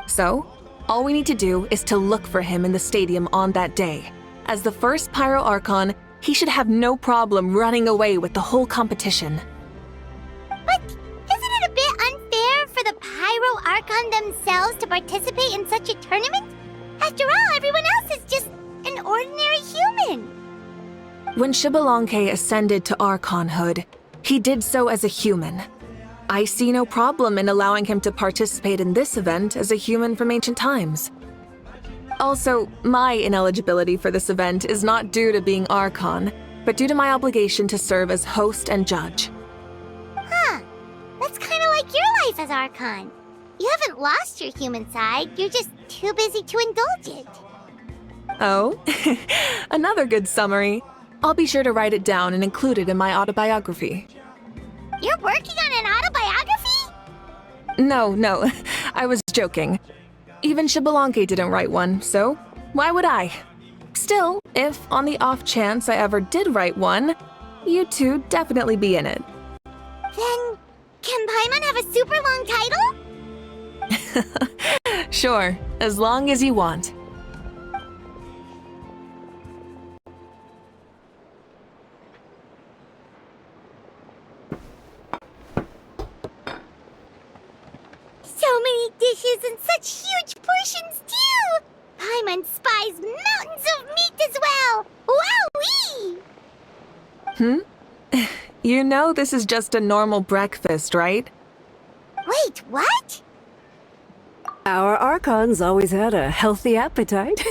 So, all we need to do is to look for him in the stadium on that day. As the first Pyro Archon, He should have no problem running away with the whole competition. But isn't it a bit unfair for the Pyro Archon themselves to participate in such a tournament? After all, everyone else is just an ordinary human. When Xbalanque ascended to Archonhood, he did so as a human. I see no problem in allowing him to participate in this event as a human from ancient times. Also, my ineligibility for this event is not due to being Archon, but due to my obligation to serve as host and judge. Huh. That's kind of like your life as Archon. You haven't lost your human side, you're just too busy to indulge it. Oh, another good summary. I'll be sure to write it down and include it in my autobiography. You're working on an autobiography? No, I was joking. Even Xbalanque didn't write one, so why would I? Still, if on the off chance I ever did write one, you two definitely be in it. Then, can Paimon have a super long title? Sure, as long as you want. So many dishes and such huge portions, too! Paimon spies mountains of meat as well! Wowee! You know this is just a normal breakfast, right? Wait, what? Our Archons always had a healthy appetite.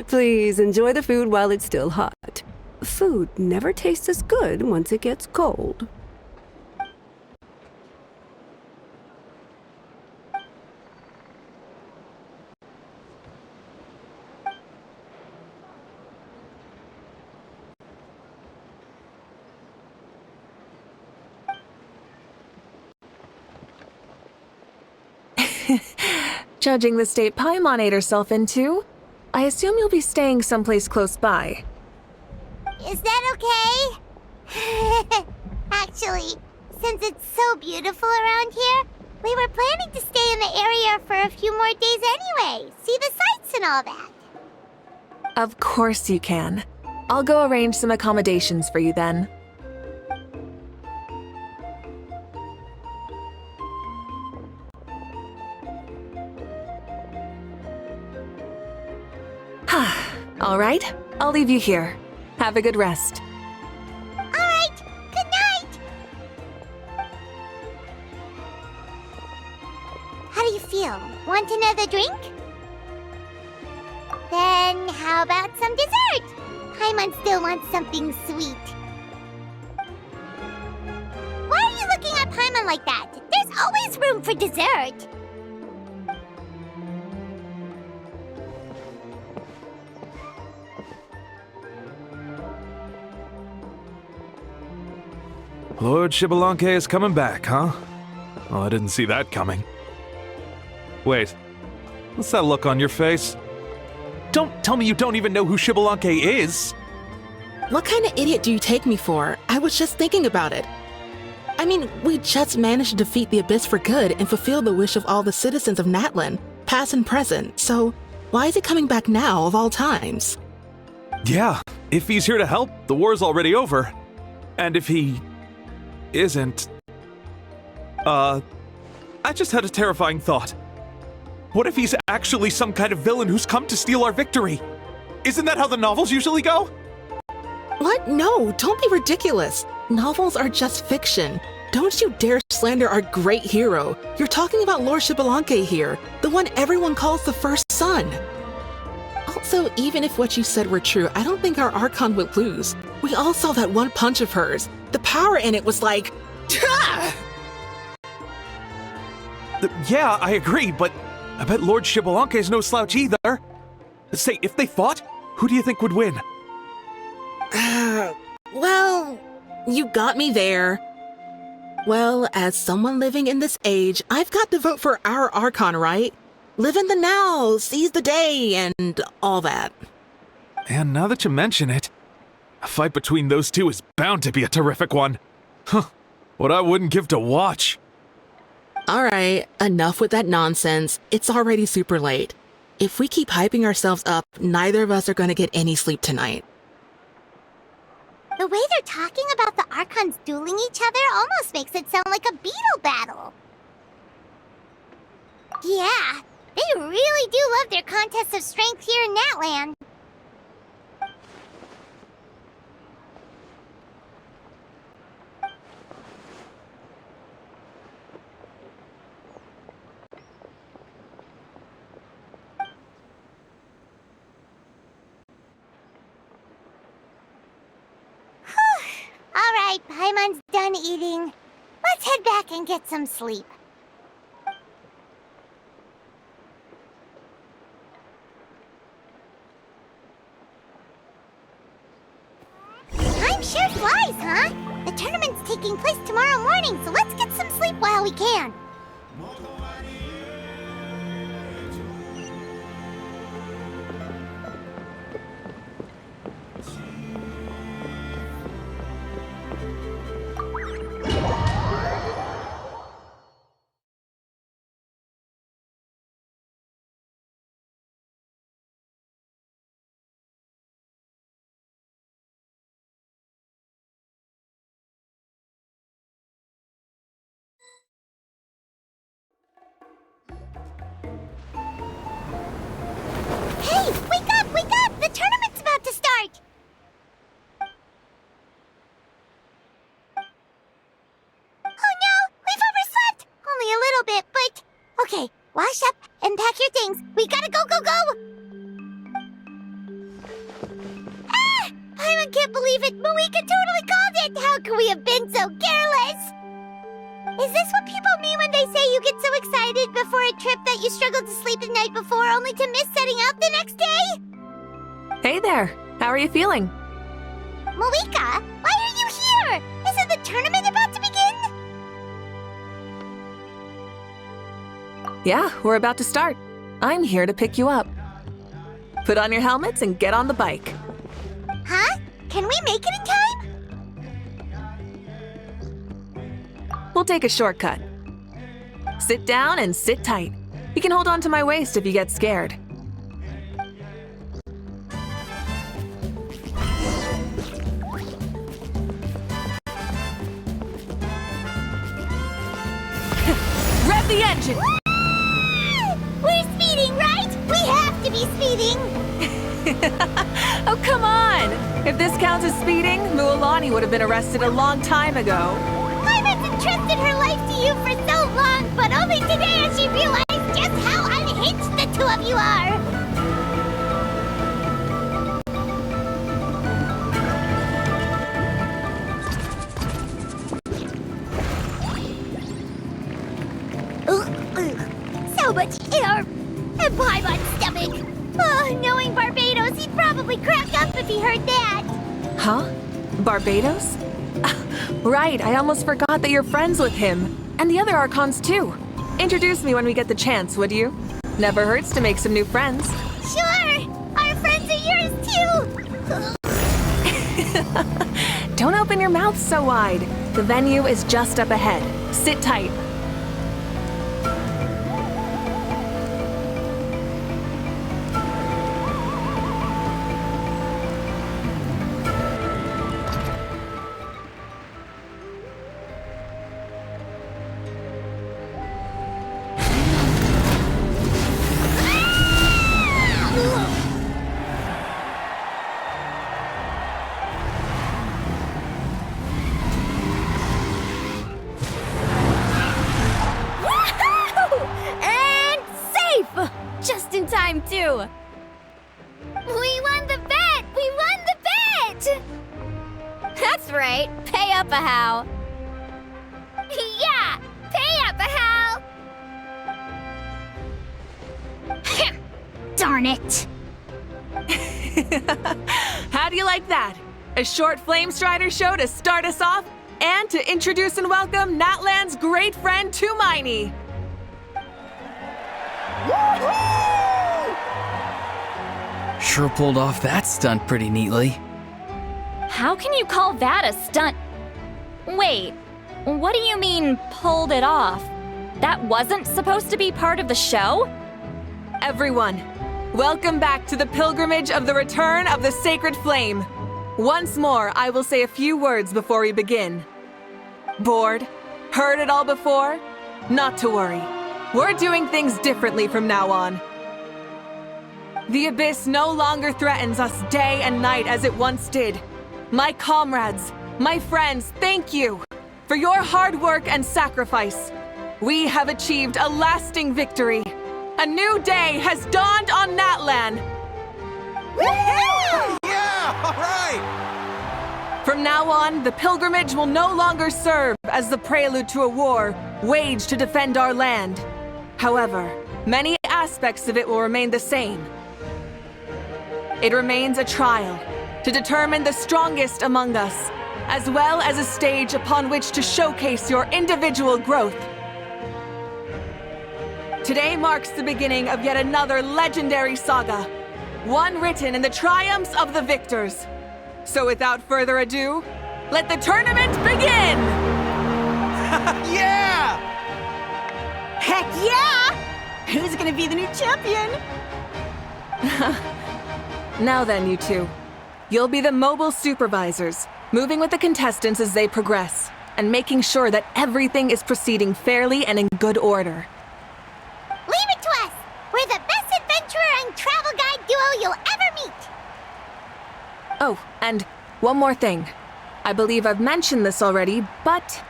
Please enjoy the food while it's still hot. Food never tastes as good once it gets cold. Judging the state Paimon ate herself into, I assume you'll be staying someplace close by. Is that okay? Actually, since it's so beautiful around here, we were planning to stay in the area for a few more days anyway. See the sights and all that. Of course you can. I'll go arrange some accommodations for you then. All right, I'll leave you here. Have a good rest. All right, good night. How do you feel? Want another drink? Then how about some dessert? Paimon still wants something sweet. Why are you looking at Paimon like that? There's always room for dessert. Lord Xbalanque is coming back, huh? Well, I didn't see that coming. Wait, what's that look on your face? Don't tell me you don't even know who Xbalanque is! What kind of idiot do you take me for? I was just thinking about it. I mean, we just managed to defeat the Abyss for good and fulfill the wish of all the citizens of Natlan, past and present, so why is he coming back now of all times? Yeah, if he's here to help, the war's already over. And if he isn't... I just had a terrifying thought. What if he's actually some kind of villain who's come to steal our victory? Isn't that how the novels usually go? What? No, don't be ridiculous. Novels are just fiction. Don't you dare slander our great hero. You're talking about Lord Xbalanque here, the one everyone calls the first son. Also, even if what you said were true, I don't think our Archon would lose. We all saw that one punch of hers. The power in it was like... Yeah, I agree, but I bet Lord Xbalanque is no slouch either. Say, if they fought, who do you think would win? Well, you got me there. Well, as someone living in this age, I've got to vote for our Archon, right? Live in the now, seize the day, and all that. And now that you mention it, a fight between those two is bound to be a terrific one. Huh, what I wouldn't give to watch. Alright, enough with that nonsense. It's already super late. If we keep hyping ourselves up, neither of us are going to get any sleep tonight. The way they're talking about the Archons dueling each other almost makes it sound like a beetle battle. Yeah, they really do love their contests of strength here in Natland. Alright, Paimon's done eating. Let's head back and get some sleep. Time sure flies, huh? The tournament's taking place tomorrow morning, so let's get some sleep while we can. Hey, wake up, wake up! The tournament's about to start! Oh no, we've overslept! Only a little bit, but... Okay, wash up and pack your things. We gotta go, go, go! Ah! I can't believe it! Moeka totally called it! How could we have been so careless? Is this what people mean when they say you get so excited before a trip that you struggle to sleep the night before only to miss setting out the next day? Hey there. How are you feeling? Moeka, why are you here? Isn't the tournament about to begin? Yeah, we're about to start. I'm here to pick you up. Put on your helmets and get on the bike. Huh? Can we make it in time? We'll take a shortcut. Sit down and sit tight. You can hold on to my waist if you get scared. Rev the engine! We're speeding, right? We have to be speeding! Oh, come on! If this counts as speeding, Mualani would have been arrested a long time ago. I've entrusted her life to you for so long, but only today has she realized just how unhinged the two of you are! So much air! And Paimon's stomach! Oh, knowing Barbados, he'd probably crack up if he heard that! Huh? Barbados? Right, I almost forgot that you're friends with him. And the other Archons too. Introduce me when we get the chance, would you? Never hurts to make some new friends. Sure! Our friends are yours too! Don't open your mouth so wide. The venue is just up ahead. Sit tight. Too. We won the bet! We won the bet! That's right. Pay up a how. Yeah! Pay up a how! Darn it! How do you like that? A short Flamestrider show to start us off and to introduce and welcome Natland's great friend Tumaini. Sure pulled off that stunt pretty neatly. How can you call that a stunt? Wait, what do you mean, pulled it off? That wasn't supposed to be part of the show? Everyone, welcome back to the pilgrimage of the return of the Sacred Flame. Once more, I will say a few words before we begin. Bored? Heard it all before? Not to worry. We're doing things differently from now on. The Abyss no longer threatens us day and night as it once did. My comrades, my friends, thank you for your hard work and sacrifice. We have achieved a lasting victory. A new day has dawned on Natlan. Yeah, all right! From now on, the pilgrimage will no longer serve as the prelude to a war waged to defend our land. However, many aspects of it will remain the same. It remains a trial to determine the strongest among us, as well as a stage upon which to showcase your individual growth. Today marks the beginning of yet another legendary saga, one written in the triumphs of the victors. So without further ado, let the tournament begin! Yeah! Heck yeah! Who's gonna be the new champion? Now then, you two. You'll be the mobile supervisors, moving with the contestants as they progress, and making sure that everything is proceeding fairly and in good order. Leave it to us! We're the best adventurer and travel guide duo you'll ever meet! Oh, and one more thing. I believe I've mentioned this already, but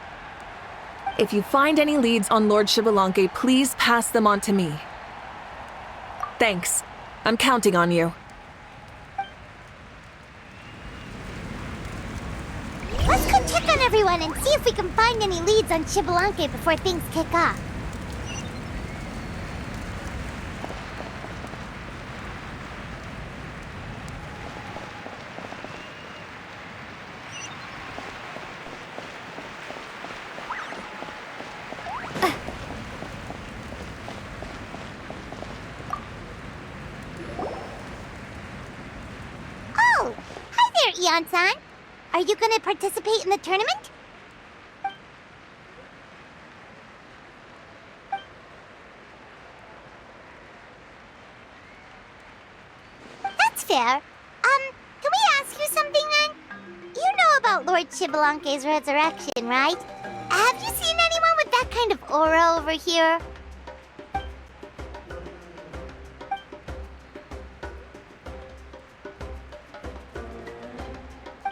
if you find any leads on Lord Xbalanque, please pass them on to me. Thanks. I'm counting on you. Let's go check on everyone and see if we can find any leads on Xbalanque before things kick off. Oh! Hi there, Eon-san! Are you gonna participate in the tournament? That's fair. Can we ask you something then? You know about Lord Xbalanque's resurrection, right? Have you seen anyone with that kind of aura over here?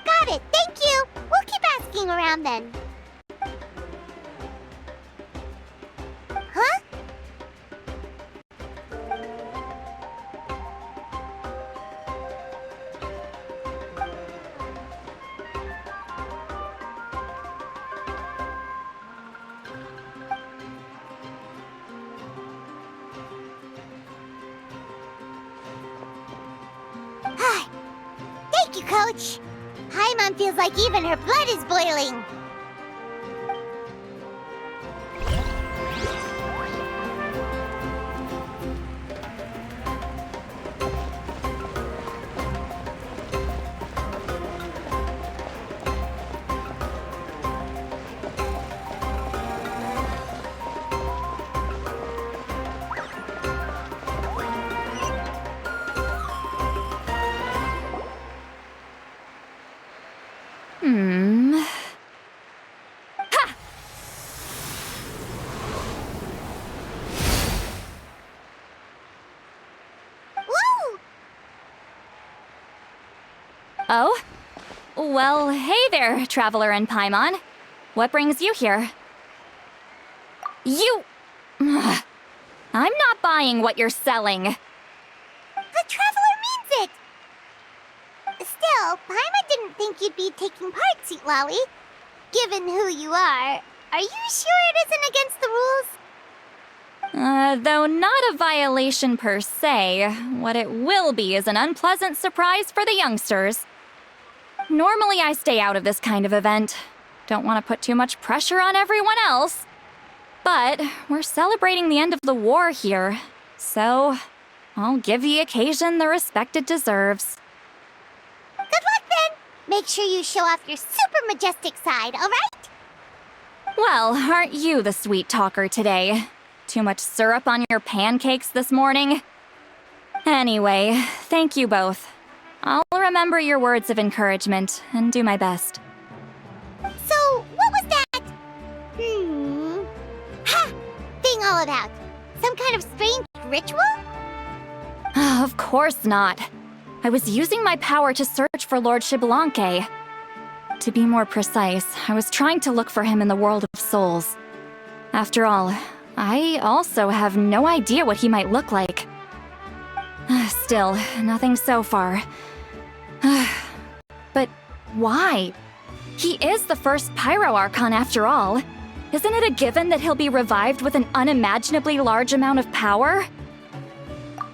Got it, thank you! We'll keep asking around then. Huh? Thank you, Coach! Paimon feels like even her blood is boiling. Oh? Well, hey there, Traveler and Paimon. What brings you here? You... I'm not buying what you're selling. The Traveler means it! Still, Paimon didn't think you'd be taking part, Sweet Lolly. Given who you are you sure it isn't against the rules? Though not a violation per se, what it will be is an unpleasant surprise for the youngsters. Normally I stay out of this kind of event. Don't want to put too much pressure on everyone else. But we're celebrating the end of the war here, so I'll give the occasion the respect it deserves. Good luck then! Make sure you show off your super majestic side, alright? Well, aren't you the sweet talker today? Too much syrup on your pancakes this morning? Anyway, thank you both. I'll remember your words of encouragement and do my best. So, what was that? Ha! Thing all about? Some kind of strange ritual? Of course not. I was using my power to search for Lord Xbalanque. To be more precise, I was trying to look for him in the world of souls. After all, I also have no idea what he might look like. Still, nothing so far. But why? He is the first Pyro Archon after all. Isn't it a given that he'll be revived with an unimaginably large amount of power?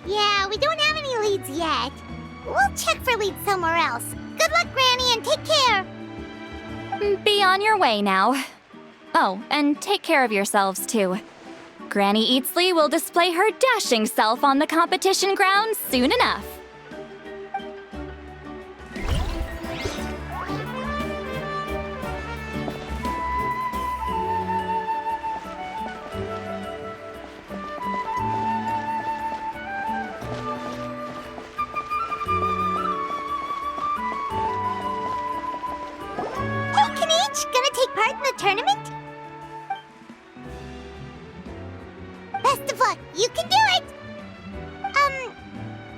Yeah, we don't have any leads yet. We'll check for leads somewhere else. Good luck, Granny, and take care! Be on your way now. Oh, and take care of yourselves too. Granny Eatsley will display her dashing self on the competition grounds soon enough. Hey, Kanich, gonna take part in the tournament? Best of luck, you can do it!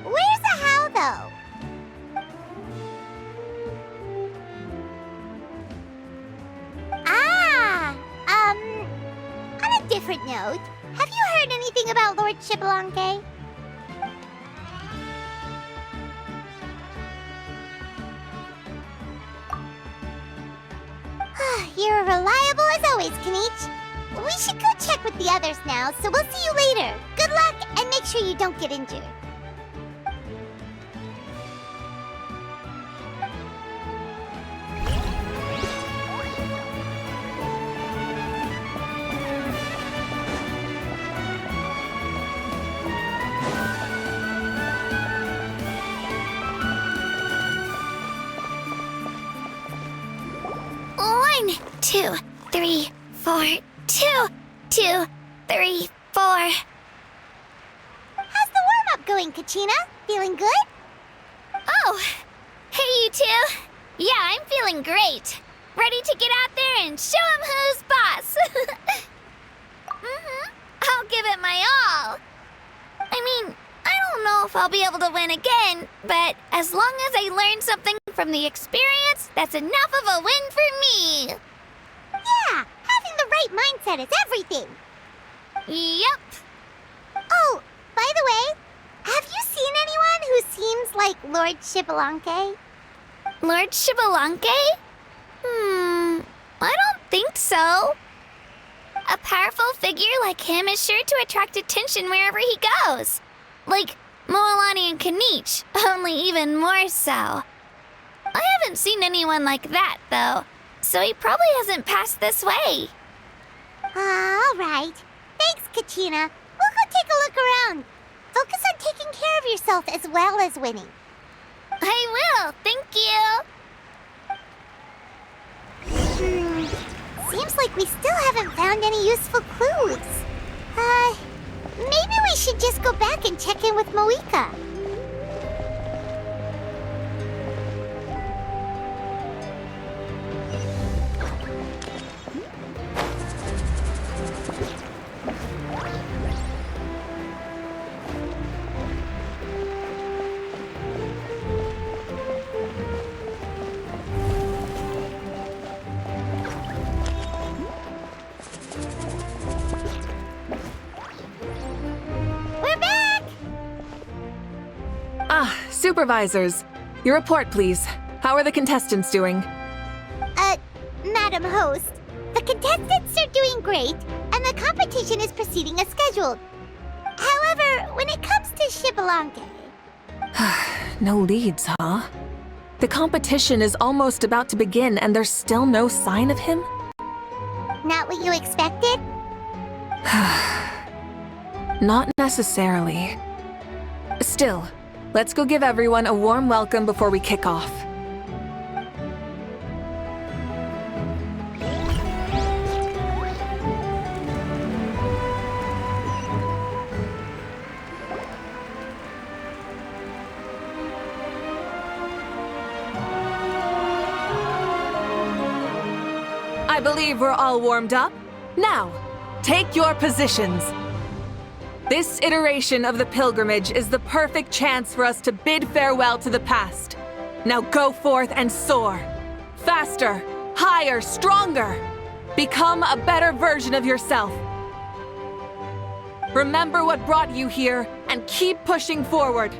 Where's the how, though? On a different note, have you heard anything about Lord Xbalanque? You're reliable as always, Kanich. We should go check with the others now, so we'll see you later. Good luck, and make sure you don't get injured. One, 2, 3, 4, 2, 2, 3, 4. How's the warm-up going, Kachina? Feeling good? Oh, hey you two. Yeah, I'm feeling great. Ready to get out there and show 'em who's boss. I'll give it my all. I mean, I don't know if I'll be able to win again, but as long as I learn something from the experience, that's enough of a win for me. Yeah, having the right mindset is everything. Yep. Oh, by the way, have you seen anyone who seems like Lord Xbalanque? Lord Xbalanque? I don't think so. A powerful figure like him is sure to attract attention wherever he goes. Like Moalani and Kanich, only even more so. I haven't seen anyone like that, though, so he probably hasn't passed this way. All right. Thanks, Kachina. We'll go take a look around. Focus on taking care of yourself as well as winning. I will, thank you. Seems like we still haven't found any useful clues. Maybe we should just go back and check in with Moika. Supervisors, your report, please. How are the contestants doing? Madam Host, the contestants are doing great, and the competition is proceeding as scheduled. However, when it comes to Xbalanque... No leads, huh? The competition is almost about to begin, and there's still no sign of him? Not what you expected? Not necessarily. Still, let's go give everyone a warm welcome before we kick off. believe we're all warmed up. Now, take your positions. This iteration of the pilgrimage is the perfect chance for us to bid farewell to the past. Now go forth and soar. Faster, higher, stronger. Become a better version of yourself. Remember what brought you here and keep pushing forward.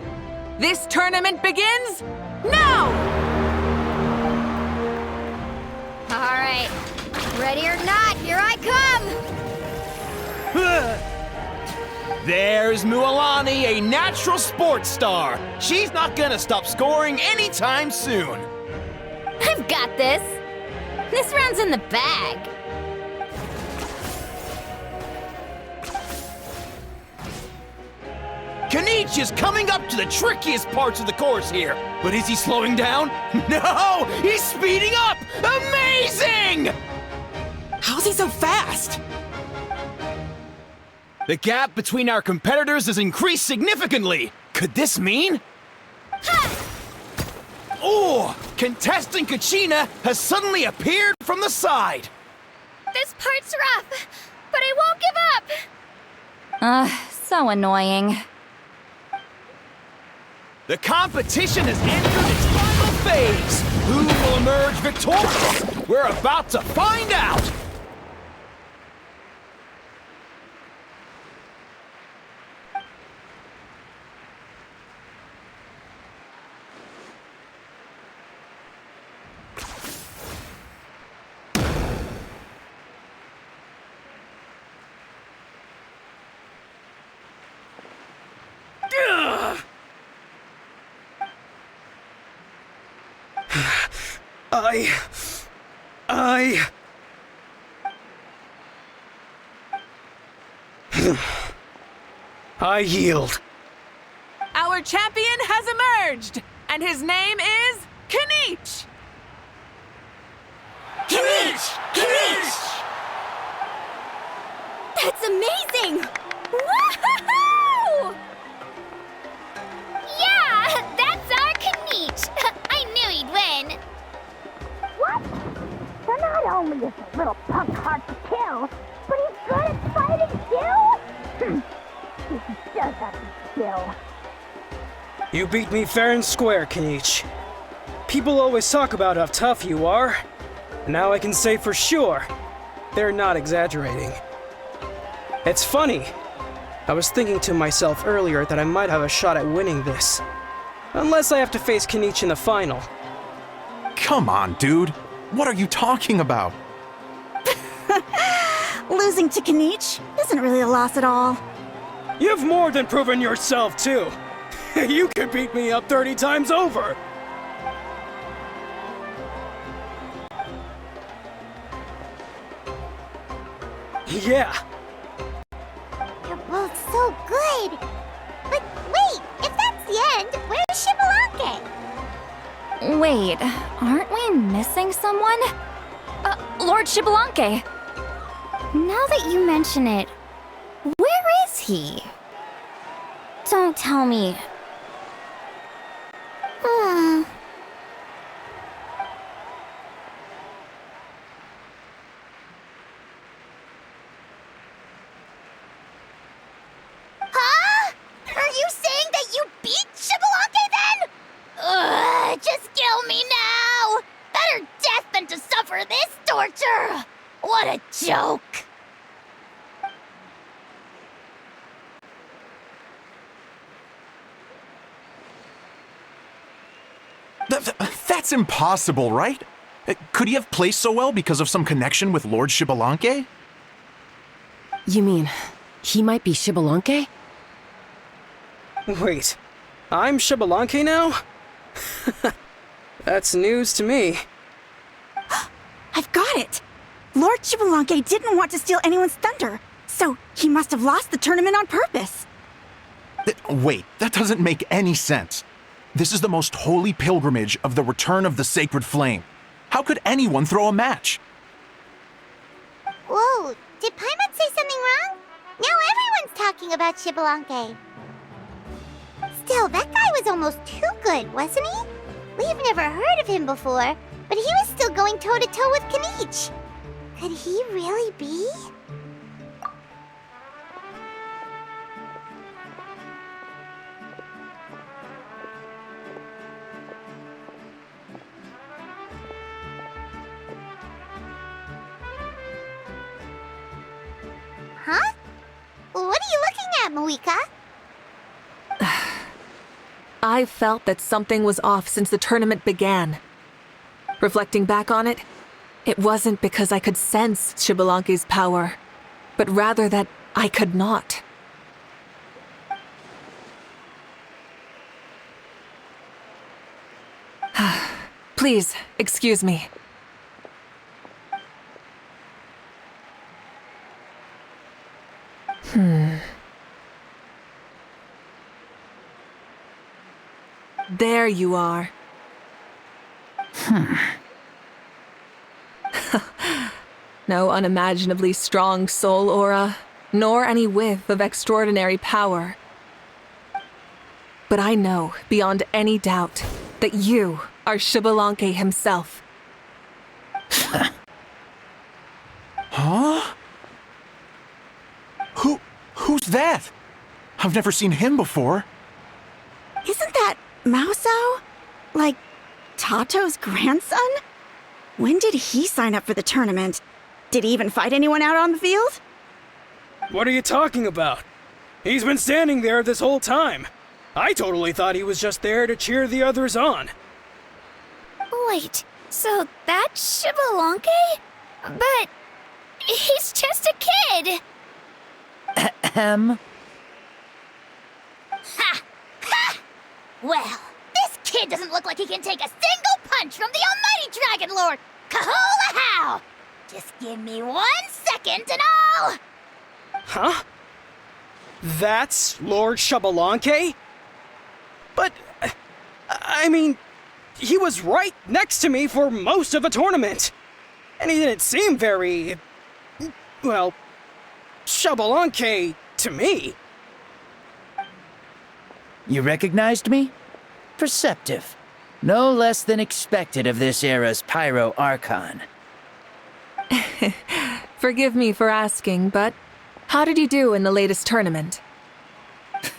This tournament begins now! All right. Ready or not, here I come! There's Mualani, a natural sports star. She's not gonna stop scoring anytime soon. I've got this. This round's in the bag. Kanich is coming up to the trickiest parts of the course here. But is he slowing down? No! He's speeding up! Amazing! How's he so fast? The gap between our competitors has increased significantly. Could this mean? Oh! Contestant Kachina has suddenly appeared from the side. This part's rough, but I won't give up. So annoying. The competition has entered its final phase. Who will emerge victorious? We're about to find out. I yield. Our champion has emerged, and his name is Kanich! Kanich! Kanich! That's amazing! Woohoo! Yeah, that's our Kanich. I knew he'd win. What? So not only is the little punk hard to kill, but he's good at fighting too? He does have to skill. You beat me fair and square, Kanich. People always talk about how tough you are. And now I can say for sure, they're not exaggerating. It's funny. I was thinking to myself earlier that I might have a shot at winning this. Unless I have to face Kanich in the final. Come on, dude. What are you talking about? Losing to Kanich isn't really a loss at all. You've more than proven yourself, too. You could beat me up 30 times over. Yeah. You're both so good. But wait, if that's the end, where's Shibalanke? Wait, aren't we missing someone? Lord Shibalanke. Now that you mention it, where is he? Don't tell me. Huh? Are you saying that you beat Shibalanke then? Ugh, just kill me now! Better death than to suffer this torture! What a joke! That's impossible, right? Could he have placed so well because of some connection with Lord Shibalanke? You mean, he might be Shibalanke? Wait, I'm Shibalanke now? That's news to me. I've got it! Lord Shibalanke didn't want to steal anyone's thunder, so he must have lost the tournament on purpose. Wait, that doesn't make any sense. This is the most holy pilgrimage of the return of the sacred flame. How could anyone throw a match? Whoa, did Paimon say something wrong? Now everyone's talking about Shibalanke. Still, that guy was almost too good, wasn't he? We've never heard of him before, but he was still going toe-to-toe with Kanich. Could he really be? Huh? What are you looking at, Moika? I felt that something was off since the tournament began. Reflecting back on it, it wasn't because I could sense Xbalanque's power, but rather that I could not. Please, excuse me. There you are. No unimaginably strong soul aura, nor any whiff of extraordinary power. But I know, beyond any doubt, that you are Xbalanque himself. Huh? Who's that? I've never seen him before. Isn't that Mauso? Like, Tato's grandson? When did he sign up for the tournament? Did he even fight anyone out on the field? What are you talking about? He's been standing there this whole time. I totally thought he was just there to cheer the others on. Wait, so that's Xbalanque? But he's just a kid. Ha! Ha! Well, this kid doesn't look like he can take a single punch from the almighty Dragon Lord! Kahola how! Just give me 1 second and I'll... Huh? That's Lord Xbalanque? But, I mean, he was right next to me for most of the tournament. And he didn't seem very, well, Xbalanque to me. You recognized me? Perceptive. No less than expected of this era's Pyro Archon. Forgive me for asking, but how did you do in the latest tournament?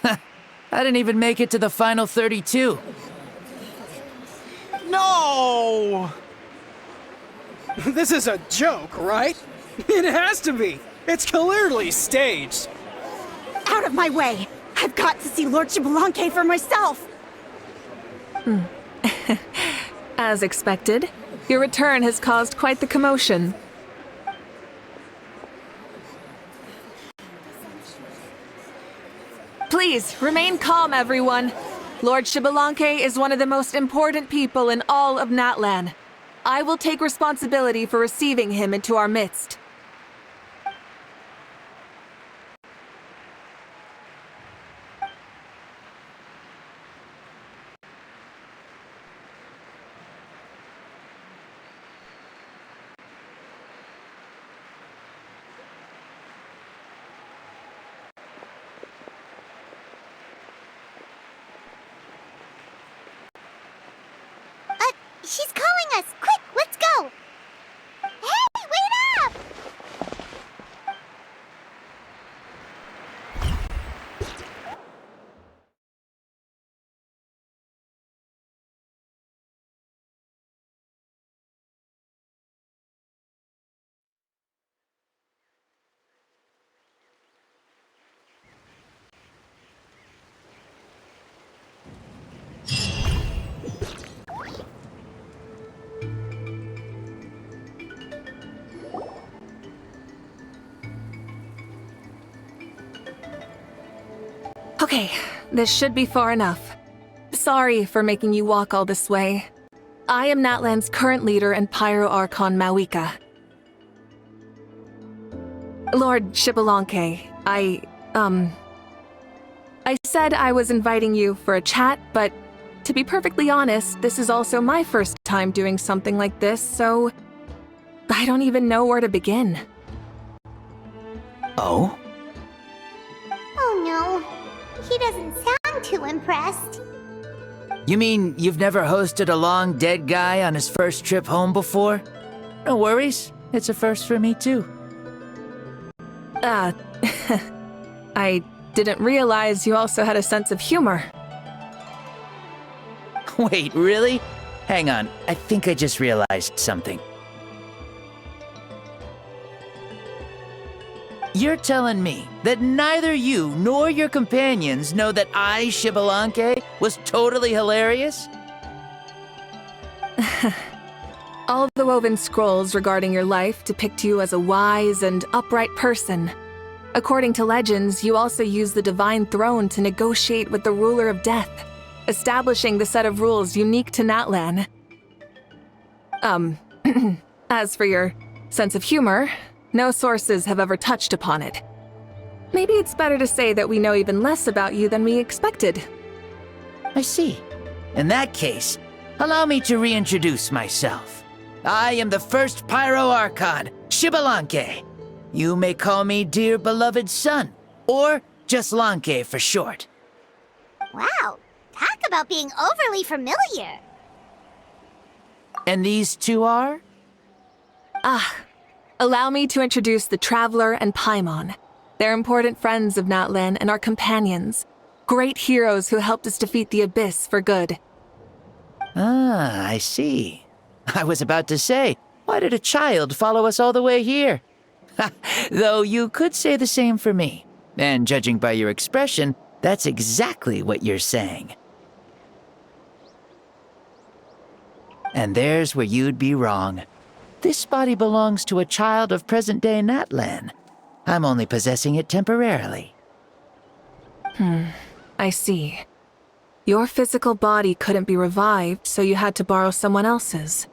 I didn't even make it to the final 32. No! This is a joke, right? It has to be. It's clearly staged. Out of my way! I've got to see Lord Xbalanque for myself! As expected, your return has caused quite the commotion. Please, remain calm, everyone. Lord Xbalanque is one of the most important people in all of Natlan. I will take responsibility for receiving him into our midst. She's calling us! Quick, let's go! Hey, wait up! Okay, this should be far enough. Sorry for making you walk all this way. I am Natlan's current leader and Pyro Archon Mawika. Lord Xbalanque, I said I was inviting you for a chat, but to be perfectly honest, this is also my first time doing something like this, so I don't even know where to begin. Oh? Oh no, he doesn't sound too impressed. You mean you've never hosted a long dead guy on his first trip home before? No worries. It's a first for me, too. I didn't realize you also had a sense of humor. Wait, really? Hang on, I think I just realized something. You're telling me that neither you nor your companions know that I, Xbalanque, was totally hilarious? All the woven scrolls regarding your life depict you as a wise and upright person. According to legends, you also use the Divine Throne to negotiate with the Ruler of Death, establishing the set of rules unique to Natlan. As for your sense of humor, no sources have ever touched upon it. Maybe it's better to say that we know even less about you than we expected. I see. In that case, allow me to reintroduce myself. I am the first Pyro Archon, Xbalanque. You may call me dear beloved son, or just Lanque for short. Wow, talk about being overly familiar. And these two are? Allow me to introduce the Traveler and Paimon. They're important friends of Natlan and our companions. Great heroes who helped us defeat the Abyss for good. Ah, I see. I was about to say, why did a child follow us all the way here? Though you could say the same for me. And judging by your expression, that's exactly what you're saying. And there's where you'd be wrong. This body belongs to a child of present-day Natlan. I'm only possessing it temporarily. I see. Your physical body couldn't be revived, so you had to borrow someone else's.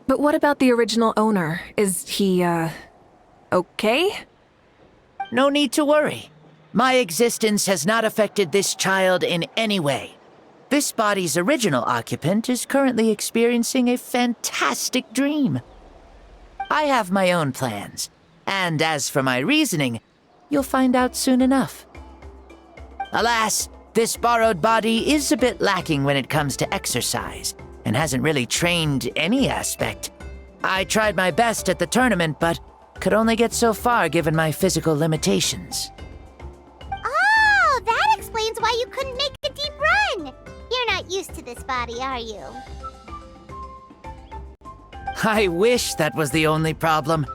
But what about the original owner? Is he, okay? No need to worry. My existence has not affected this child in any way. This body's original occupant is currently experiencing a fantastic dream. I have my own plans, and as for my reasoning, you'll find out soon enough. Alas, this borrowed body is a bit lacking when it comes to exercise, and hasn't really trained any aspect. I tried my best at the tournament, but could only get so far given my physical limitations. Oh, that explains why you couldn't make a deep run. You're not used to this body, are you? I wish that was the only problem.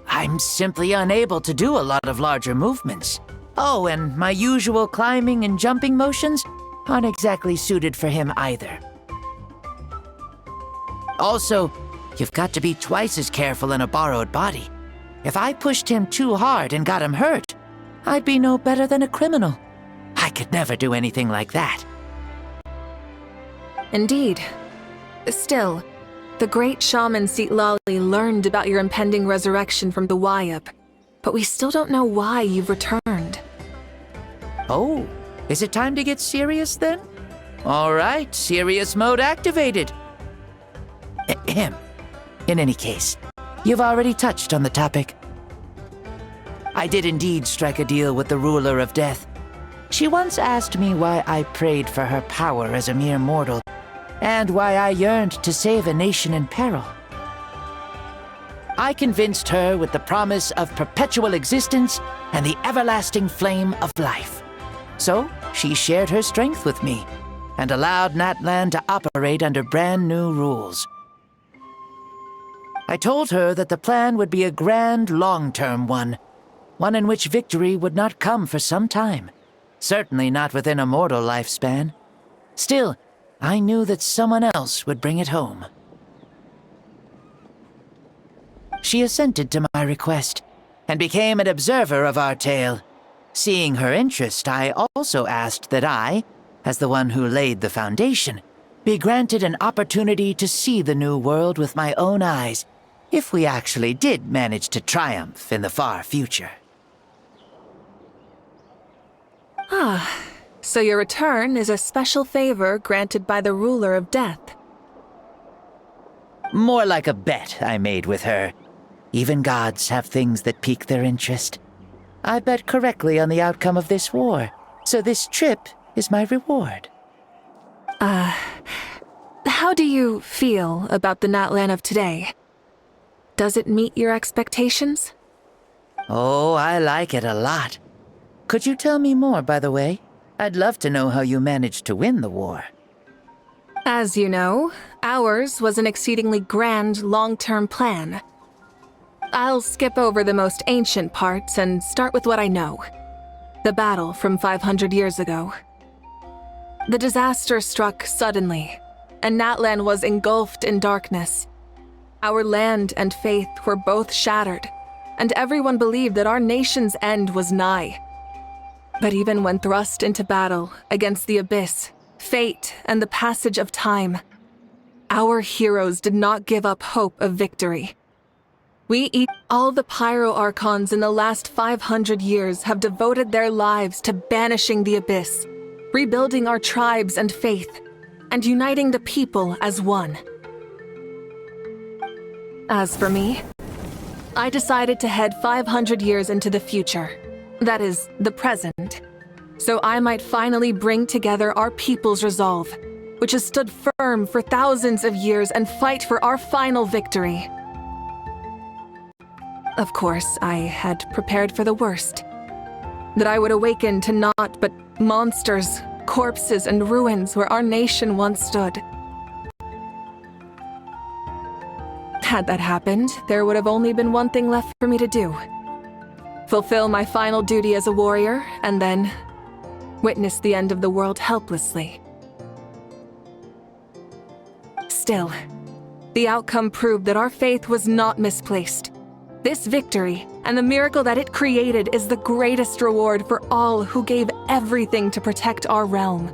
I'm simply unable to do a lot of larger movements. Oh, and my usual climbing and jumping motions aren't exactly suited for him either. Also, you've got to be twice as careful in a borrowed body. If I pushed him too hard and got him hurt, I'd be no better than a criminal. I could never do anything like that. Indeed. Still, the great shaman Lali learned about your impending resurrection from the Wayup, but we still don't know why you've returned. Oh, is it time to get serious then? All right, serious mode activated. Ahem. In any case, you've already touched on the topic. I did indeed strike a deal with the Ruler of Death. She once asked me why I prayed for her power as a mere mortal, and why I yearned to save a nation in peril. I convinced her with the promise of perpetual existence and the everlasting flame of life. So, she shared her strength with me, and allowed Natlan to operate under brand new rules. I told her that the plan would be a grand, long-term one in which victory would not come for some time, certainly not within a mortal lifespan. Still, I knew that someone else would bring it home. She assented to my request, and became an observer of our tale. Seeing her interest, I also asked that I, as the one who laid the foundation, be granted an opportunity to see the new world with my own eyes, if we actually did manage to triumph in the far future. So your return is a special favor granted by the Ruler of Death. More like a bet I made with her. Even gods have things that pique their interest. I bet correctly on the outcome of this war, so this trip is my reward. How do you feel about the Natlan of today? Does it meet your expectations? Oh, I like it a lot. Could you tell me more, by the way? I'd love to know how you managed to win the war. As you know, ours was an exceedingly grand long-term plan. I'll skip over the most ancient parts and start with what I know. The battle from 500 years ago. The disaster struck suddenly, and Natlan was engulfed in darkness. Our land and faith were both shattered, and everyone believed that our nation's end was nigh. But even when thrust into battle against the abyss, fate, and the passage of time, our heroes did not give up hope of victory. All the Pyro Archons in the last 500 years have devoted their lives to banishing the abyss, rebuilding our tribes and faith, and uniting the people as one. As for me, I decided to head 500 years into the future, that is, the present, so I might finally bring together our people's resolve, which has stood firm for thousands of years, and fight for our final victory. Of course, I had prepared for the worst. That I would awaken to naught but monsters, corpses, and ruins where our nation once stood. Had that happened, there would have only been one thing left for me to do. Fulfill my final duty as a warrior, and then witness the end of the world helplessly. Still, the outcome proved that our faith was not misplaced. This victory, and the miracle that it created, is the greatest reward for all who gave everything to protect our realm.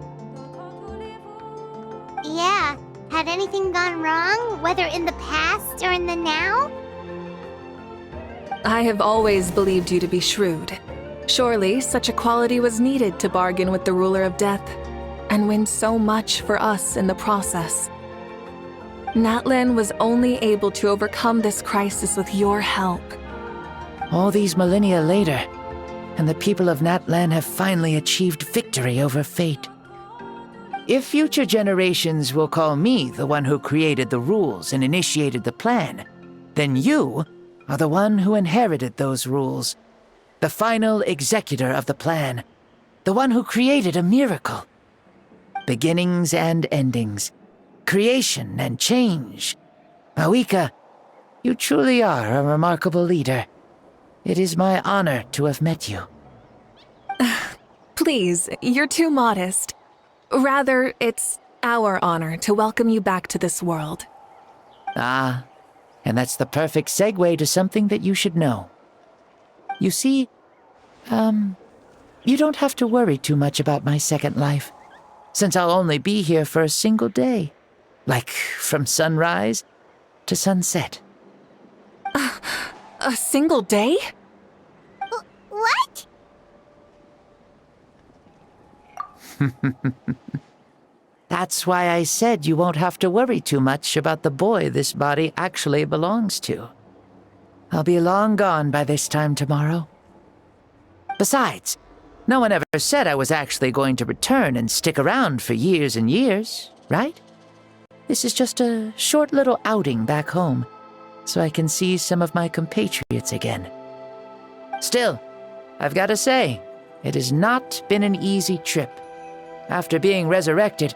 Yeah, had anything gone wrong, whether in the past or in the now? I have always believed you to be shrewd. Surely, such a quality was needed to bargain with the ruler of death, and win so much for us in the process. Natlan was only able to overcome this crisis with your help. All these millennia later, and the people of Natlan have finally achieved victory over fate. If future generations will call me the one who created the rules and initiated the plan, then you are the one who inherited those rules. The final executor of the plan. The one who created a miracle. Beginnings and endings. Creation and change. Mawika, you truly are a remarkable leader. It is my honor to have met you. Please, you're too modest. Rather, it's our honor to welcome you back to this world. Ah, and that's the perfect segue to something that you should know. You see, you don't have to worry too much about my second life, since I'll only be here for a single day. Like, from sunrise to sunset. A single day? What? That's why I said you won't have to worry too much about the boy this body actually belongs to. I'll be long gone by this time tomorrow. Besides, no one ever said I was actually going to return and stick around for years and years, right? This is just a short little outing back home, so I can see some of my compatriots again. Still, I've got to say, it has not been an easy trip. After being resurrected,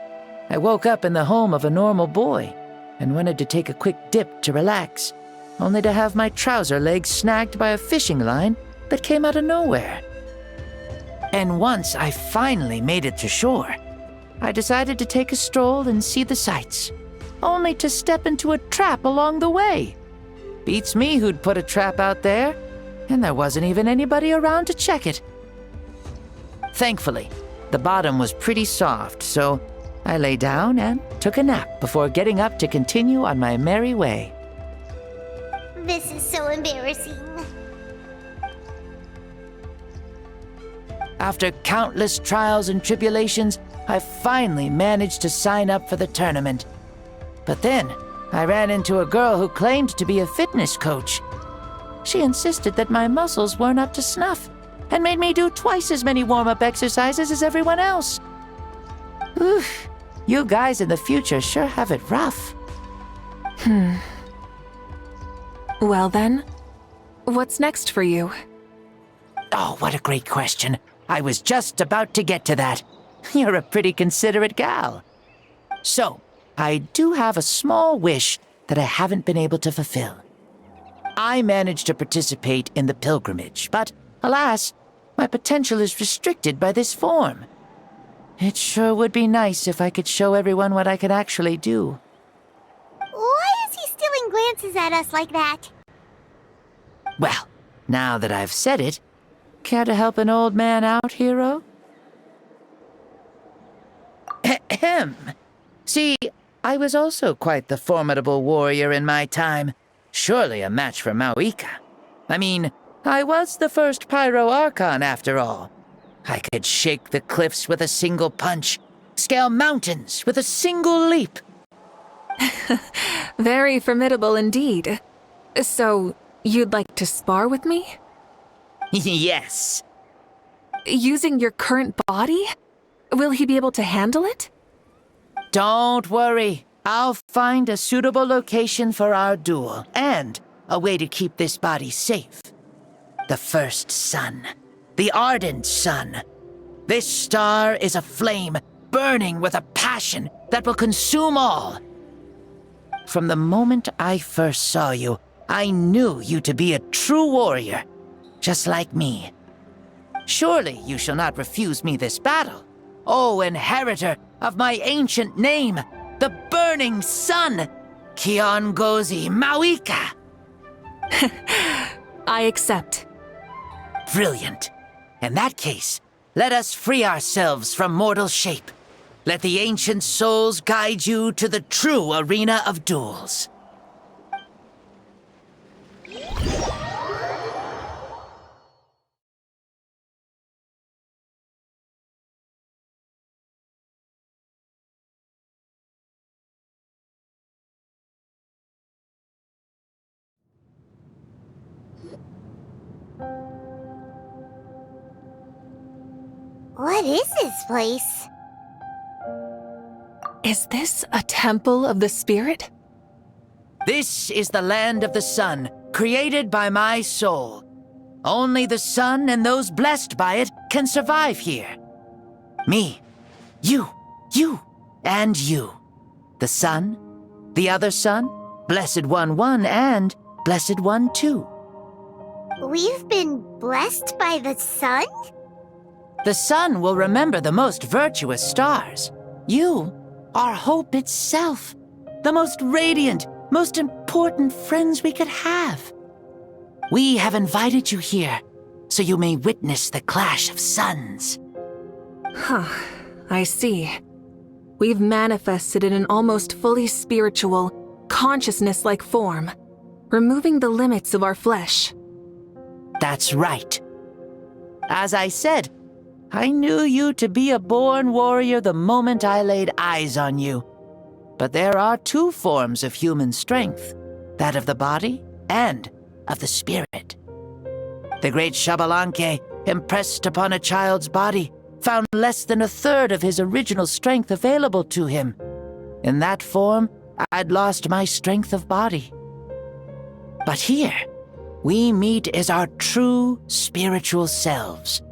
I woke up in the home of a normal boy and wanted to take a quick dip to relax, only to have my trouser legs snagged by a fishing line that came out of nowhere. And once I finally made it to shore, I decided to take a stroll and see the sights, only to step into a trap along the way. Beats me who'd put a trap out there, and there wasn't even anybody around to check it. Thankfully, the bottom was pretty soft, so I lay down and took a nap before getting up to continue on my merry way. This is so embarrassing. After countless trials and tribulations, I finally managed to sign up for the tournament. But then, I ran into a girl who claimed to be a fitness coach. She insisted that my muscles weren't up to snuff, and made me do twice as many warm-up exercises as everyone else. Oof, you guys in the future sure have it rough. Well then, what's next for you? Oh, what a great question. I was just about to get to that. You're a pretty considerate gal. So, I do have a small wish that I haven't been able to fulfill. I managed to participate in the pilgrimage, but alas, my potential is restricted by this form. It sure would be nice if I could show everyone what I can actually do. Why is he stealing glances at us like that? Well, now that I've said it, care to help an old man out, hero? Ahem. See, I was also quite the formidable warrior in my time. Surely a match for Mauika. I mean, I was the first Pyro Archon after all. I could shake the cliffs with a single punch, scale mountains with a single leap. Very formidable indeed. So, you'd like to spar with me? Yes. Using your current body? Will he be able to handle it? Don't worry. I'll find a suitable location for our duel, and a way to keep this body safe. The first sun. The ardent sun. This star is a flame, burning with a passion that will consume all. From the moment I first saw you, I knew you to be a true warrior, just like me. Surely you shall not refuse me this battle, O inheritor of my ancient name, the Burning Sun, Kiongozi Mauika. I accept. Brilliant. In that case, let us free ourselves from mortal shape. Let the ancient souls guide you to the true arena of duels. What is this place? Is this a temple of the spirit? This is the land of the sun, created by my soul. Only the sun and those blessed by it can survive here. Me, you, and you. The sun, the other sun, Blessed One 1, and Blessed One 2. We've been blessed by the sun? The sun will remember the most virtuous stars. You are hope itself, the most radiant, most important friends we could have. We have invited you here, so you may witness the clash of suns. Huh, I see. We've manifested in an almost fully spiritual, consciousness-like form, removing the limits of our flesh. That's right. As I said, I knew you to be a born warrior the moment I laid eyes on you. But there are two forms of human strength, that of the body and of the spirit. The great Xbalanque, impressed upon a child's body, found less than a third of his original strength available to him. In that form, I'd lost my strength of body. But here, we meet as our true spiritual selves.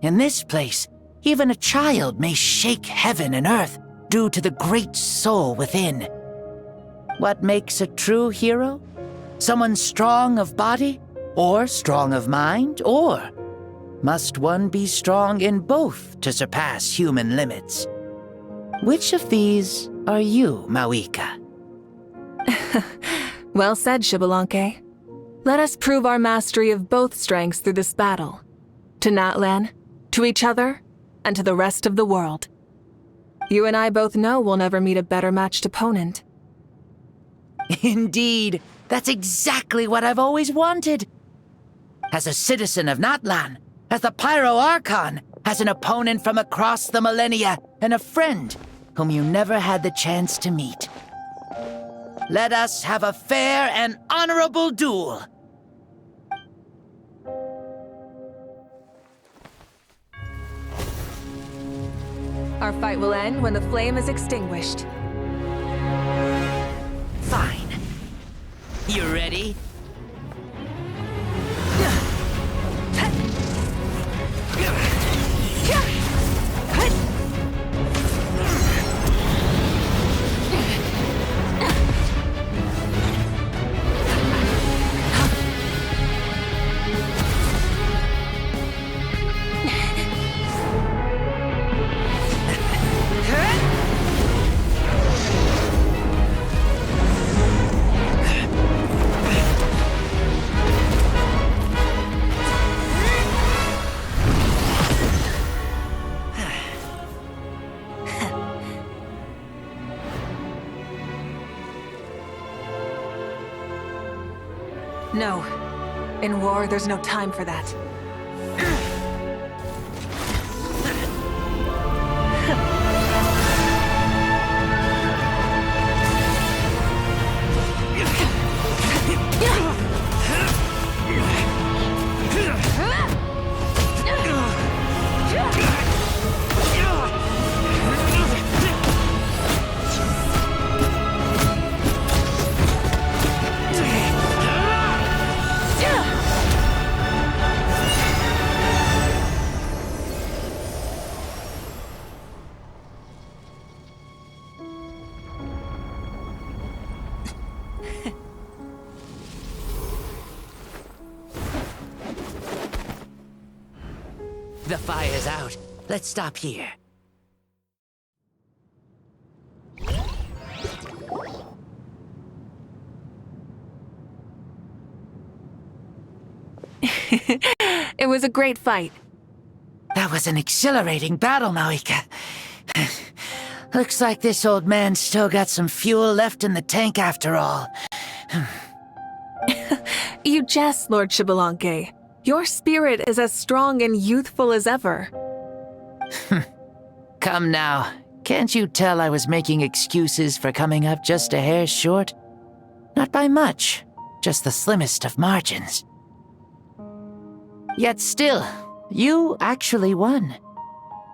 In this place, even a child may shake heaven and earth due to the great soul within. What makes a true hero? Someone strong of body, or strong of mind, or must one be strong in both to surpass human limits? Which of these are you, Mauika? Well said, Xbalanque. Let us prove our mastery of both strengths through this battle. To Natlan, to each other, and to the rest of the world. You and I both know we'll never meet a better matched opponent. Indeed, that's exactly what I've always wanted. As a citizen of Natlan, as the Pyro Archon, as an opponent from across the millennia, and a friend whom you never had the chance to meet. Let us have a fair and honorable duel. Our fight will end when the flame is extinguished. Fine. You ready? No. In war, there's no time for that. The fire's out. Let's stop here. It was a great fight. That was an exhilarating battle, Maika. Looks like this old man's still got some fuel left in the tank after all. You jest, Lord Xbalanque. Your spirit is as strong and youthful as ever. Come now. Can't you tell I was making excuses for coming up just a hair short? Not by much, just the slimmest of margins. Yet still, you actually won.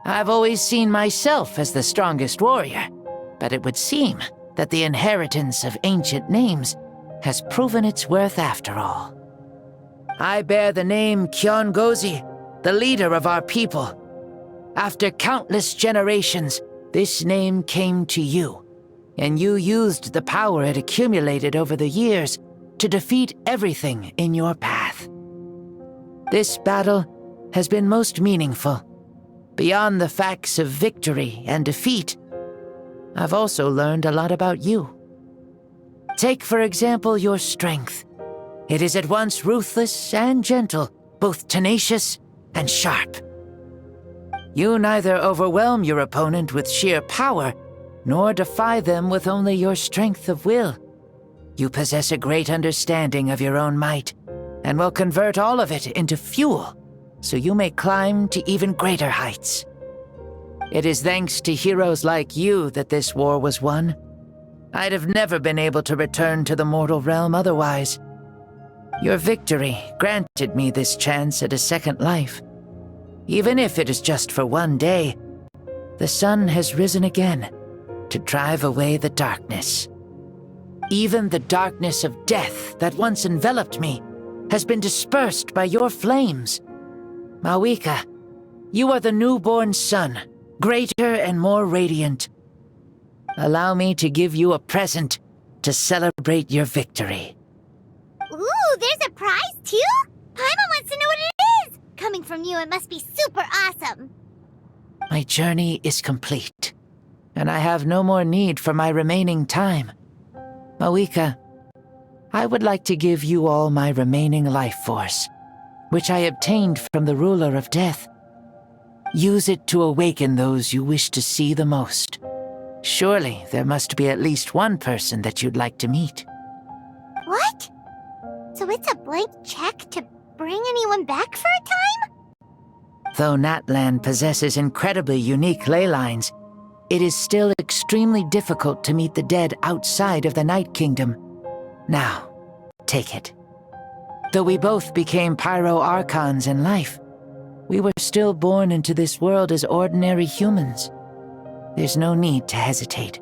I've always seen myself as the strongest warrior, but it would seem that the inheritance of ancient names has proven its worth after all. I bear the name Kiongozi, the leader of our people. After countless generations, this name came to you, and you used the power it accumulated over the years to defeat everything in your path. This battle has been most meaningful. Beyond the facts of victory and defeat, I've also learned a lot about you. Take, for example, your strength. It is at once ruthless and gentle, both tenacious and sharp. You neither overwhelm your opponent with sheer power, nor defy them with only your strength of will. You possess a great understanding of your own might, and will convert all of it into fuel, so you may climb to even greater heights. It is thanks to heroes like you that this war was won. I'd have never been able to return to the mortal realm otherwise. Your victory granted me this chance at a second life. Even if it is just for one day, the sun has risen again to drive away the darkness. Even the darkness of death that once enveloped me has been dispersed by your flames. Maika, you are the newborn sun, greater and more radiant. Allow me to give you a present to celebrate your victory. Ooh, there's a prize too? Paimon wants to know what it is! Coming from you, it must be super awesome. My journey is complete, and I have no more need for my remaining time. Maika, I would like to give you all my remaining life force, which I obtained from the ruler of death. Use it to awaken those you wish to see the most. Surely there must be at least one person that you'd like to meet. What? So it's a blank check to bring anyone back for a time? Though Natlan possesses incredibly unique ley lines, it is still extremely difficult to meet the dead outside of the Night Kingdom. Now, take it. Though we both became Pyro-Archons in life, we were still born into this world as ordinary humans. There's no need to hesitate.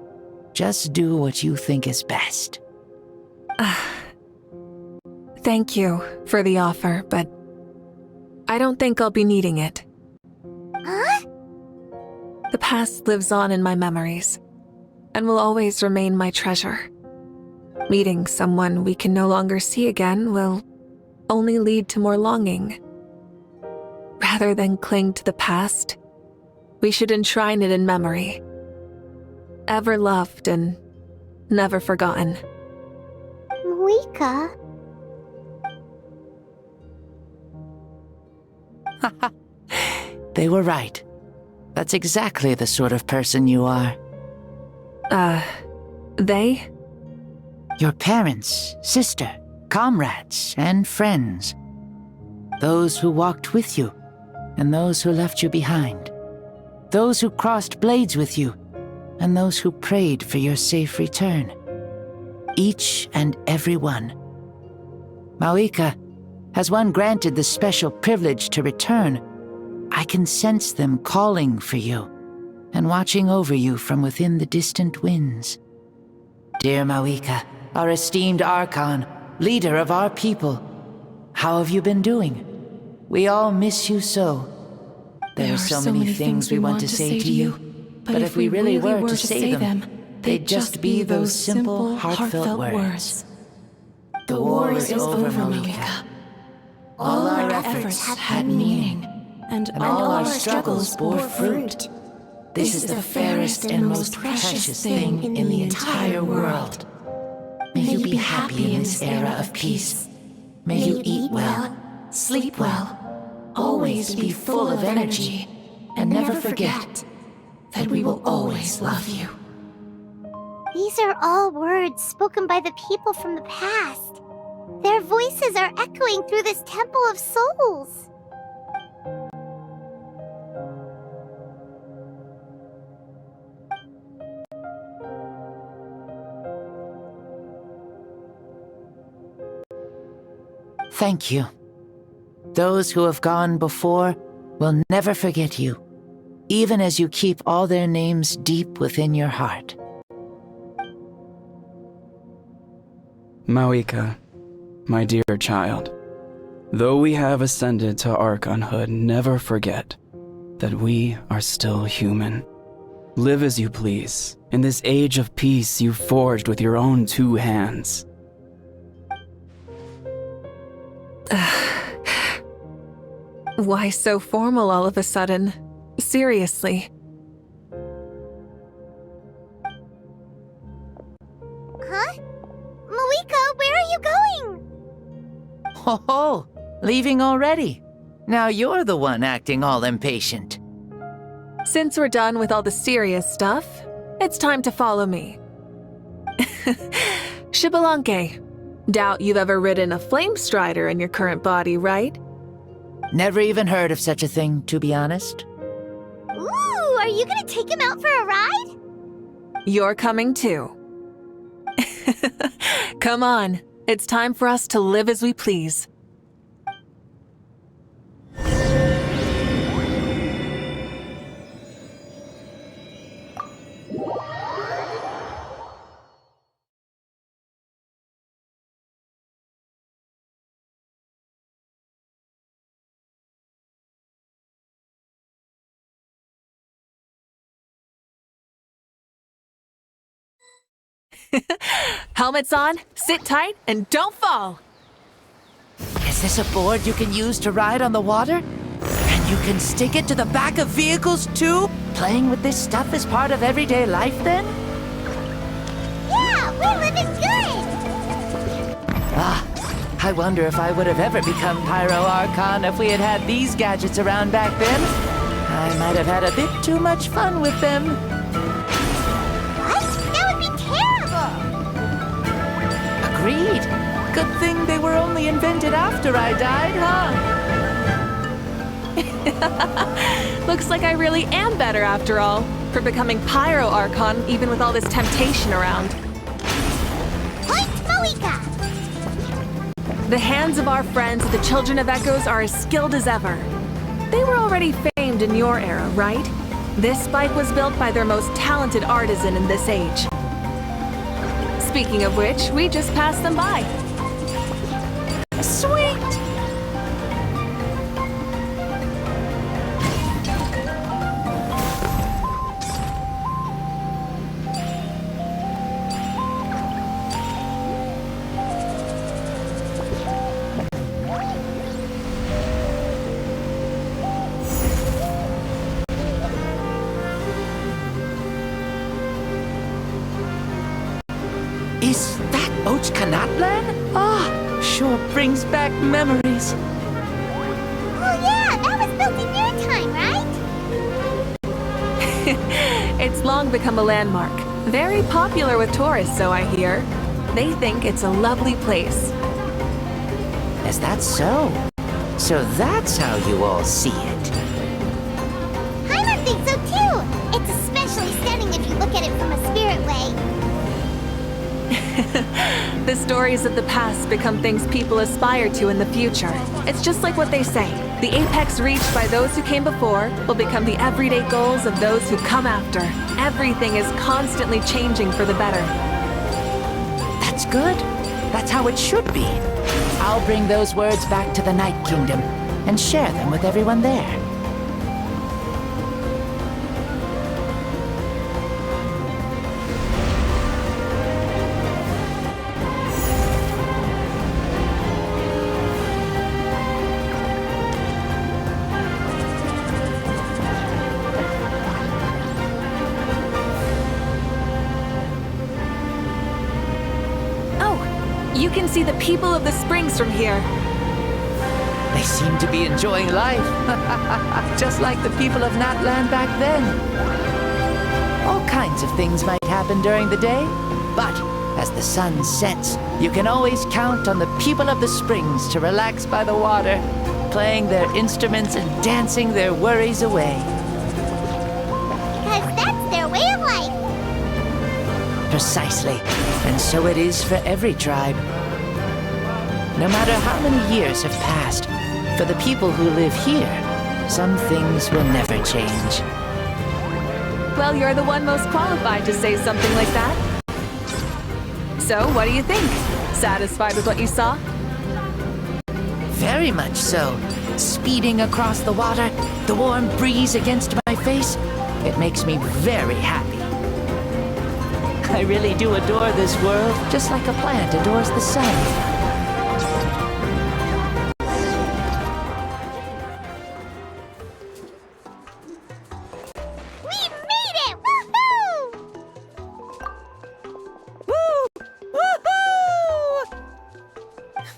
Just do what you think is best. Thank you for the offer, but I don't think I'll be needing it. Huh? The past lives on in my memories, and will always remain my treasure. Meeting someone we can no longer see again will only lead to more longing. Rather than cling to the past, we should enshrine it in memory. Ever loved and never forgotten. Maika. They were right. That's exactly the sort of person you are. They? Your parents, sister, comrades and friends. Those who walked with you, and those who left you behind. Those who crossed blades with you, and those who prayed for your safe return. Each and every one. Mauika, has one granted the special privilege to return, I can sense them calling for you and watching over you from within the distant winds. Dear Mauika, our esteemed Archon, leader of our people, how have you been doing? We all miss you so. There are so many things we want to say to you, but if we really were to say them, they'd just be those simple, heartfelt words. The war is over, Mauika. All our efforts had meaning, and all our struggles bore fruit. This is the fairest and most precious thing in the entire world. May you be happy in this era of peace. May you eat well, sleep well, always be full of energy, and never forget that we will always love you. These are all words spoken by the people from the past. Their voices are echoing through this Temple of Souls. Thank you. Those who have gone before will never forget you, even as you keep all their names deep within your heart. Mauika, my dear child, though we have ascended to Archonhood, never forget that we are still human. Live as you please, in this age of peace you forged with your own 2 hands. Why so formal all of a sudden? Seriously. Huh? Mauika, where are you going? Ho ho! Leaving already? Now you're the one acting all impatient. Since we're done with all the serious stuff, it's time to follow me. Xbalanque, doubt you've ever ridden a flame strider in your current body, right? Never even heard of such a thing, to be honest. Ooh, are you gonna take him out for a ride? You're coming too. Come on, it's time for us to live as we please. Helmets on, sit tight, and don't fall! Is this a board you can use to ride on the water? And you can stick it to the back of vehicles too? Playing with this stuff is part of everyday life then? Yeah, we're living good! I wonder if I would have ever become Pyro Archon if we had had these gadgets around back then. I might have had a bit too much fun with them. What? That would be terrible! Agreed. Good thing they were only invented after I died, huh? Looks like I really am better after all, for becoming Pyro Archon even with all this temptation around. Point Mauika! The hands of our friends, the Children of Echoes, are as skilled as ever. They were already famed in your era, right? This bike was built by their most talented artisan in this age. Speaking of which, we just passed them by. Sweet! Is that Ochkanatlan? Sure brings back memories. Oh yeah, that was built in your time, right? It's long become a landmark. Very popular with tourists, so I hear. They think it's a lovely place. Is that so? So that's how you all see it. Paimon thinks so too! It's especially stunning if you look at it from a spirit way. The stories of the past become things people aspire to in the future. It's just like what they say. The apex reached by those who came before will become the everyday goals of those who come after. Everything is constantly changing for the better. That's good. That's how it should be. I'll bring those words back to the Night Kingdom and share them with everyone there. You can see the people of the springs from here. They seem to be enjoying life, just like the people of Natland back then. All kinds of things might happen during the day, but as the sun sets, you can always count on the people of the springs to relax by the water, playing their instruments and dancing their worries away. Because that's their way of life. Precisely, and so it is for every tribe. No matter how many years have passed, for the people who live here, some things will never change. Well, you're the one most qualified to say something like that. So, what do you think? Satisfied with what you saw? Very much so. Speeding across the water, the warm breeze against my face, it makes me very happy. I really do adore this world, just like a plant adores the sun.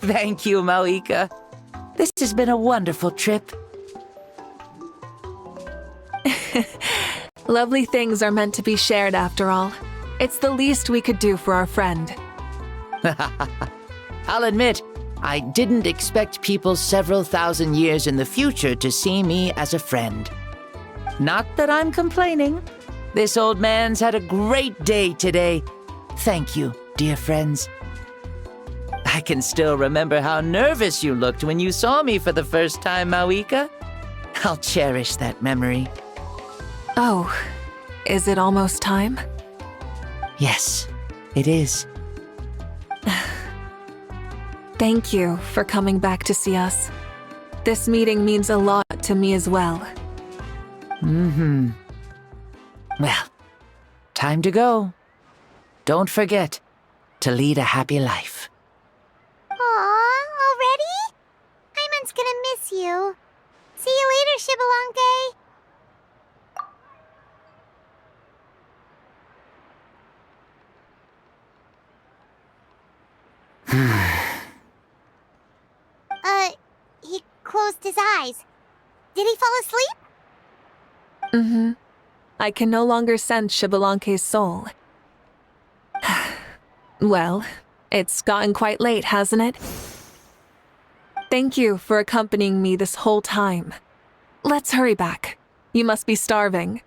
Thank you, Maoika. This has been a wonderful trip. Lovely things are meant to be shared after all. It's the least we could do for our friend. I'll admit, I didn't expect people several thousand years in the future to see me as a friend. Not that I'm complaining. This old man's had a great day today. Thank you, dear friends. I can still remember how nervous you looked when you saw me for the first time, Maoika. I'll cherish that memory. Oh, is it almost time? Yes, it is. Thank you for coming back to see us. This meeting means a lot to me as well. Mm-hmm. Well, time to go. Don't forget to lead a happy life. Aw, already? Paimon's gonna miss you. See you later, Shibalonke. He closed his eyes. Did he fall asleep? Mm-hmm. I can no longer sense Shibalonke's soul. Well, it's gotten quite late, hasn't it? Thank you for accompanying me this whole time. Let's hurry back. You must be starving.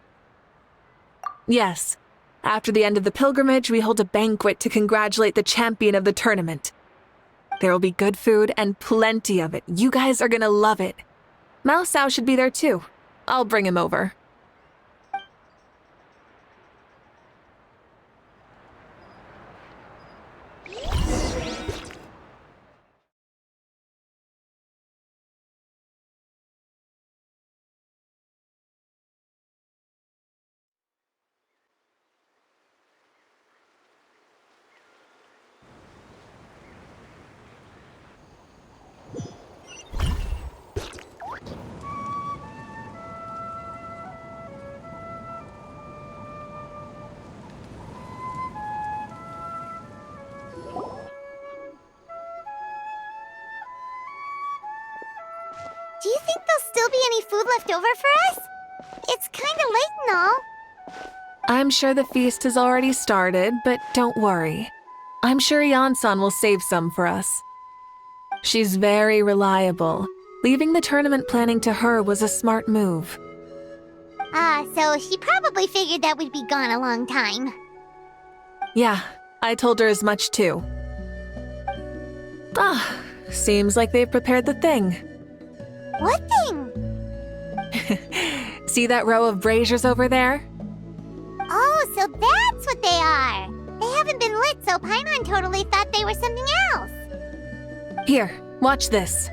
Yes. After the end of the pilgrimage, we hold a banquet to congratulate the champion of the tournament. There will be good food and plenty of it. You guys are gonna love it. Mao Sao should be there too. I'll bring him over. Do you think there'll still be any food left over for us? It's kinda late and all. I'm sure the feast has already started, but don't worry. I'm sure Yan-san will save some for us. She's very reliable. Leaving the tournament planning to her was a smart move. So she probably figured that we'd be gone a long time. Yeah, I told her as much too. Seems like they've prepared the thing. What thing? See that row of braziers over there? Oh, so that's what they are. They haven't been lit, so Paimon totally thought they were something else. Here, watch this.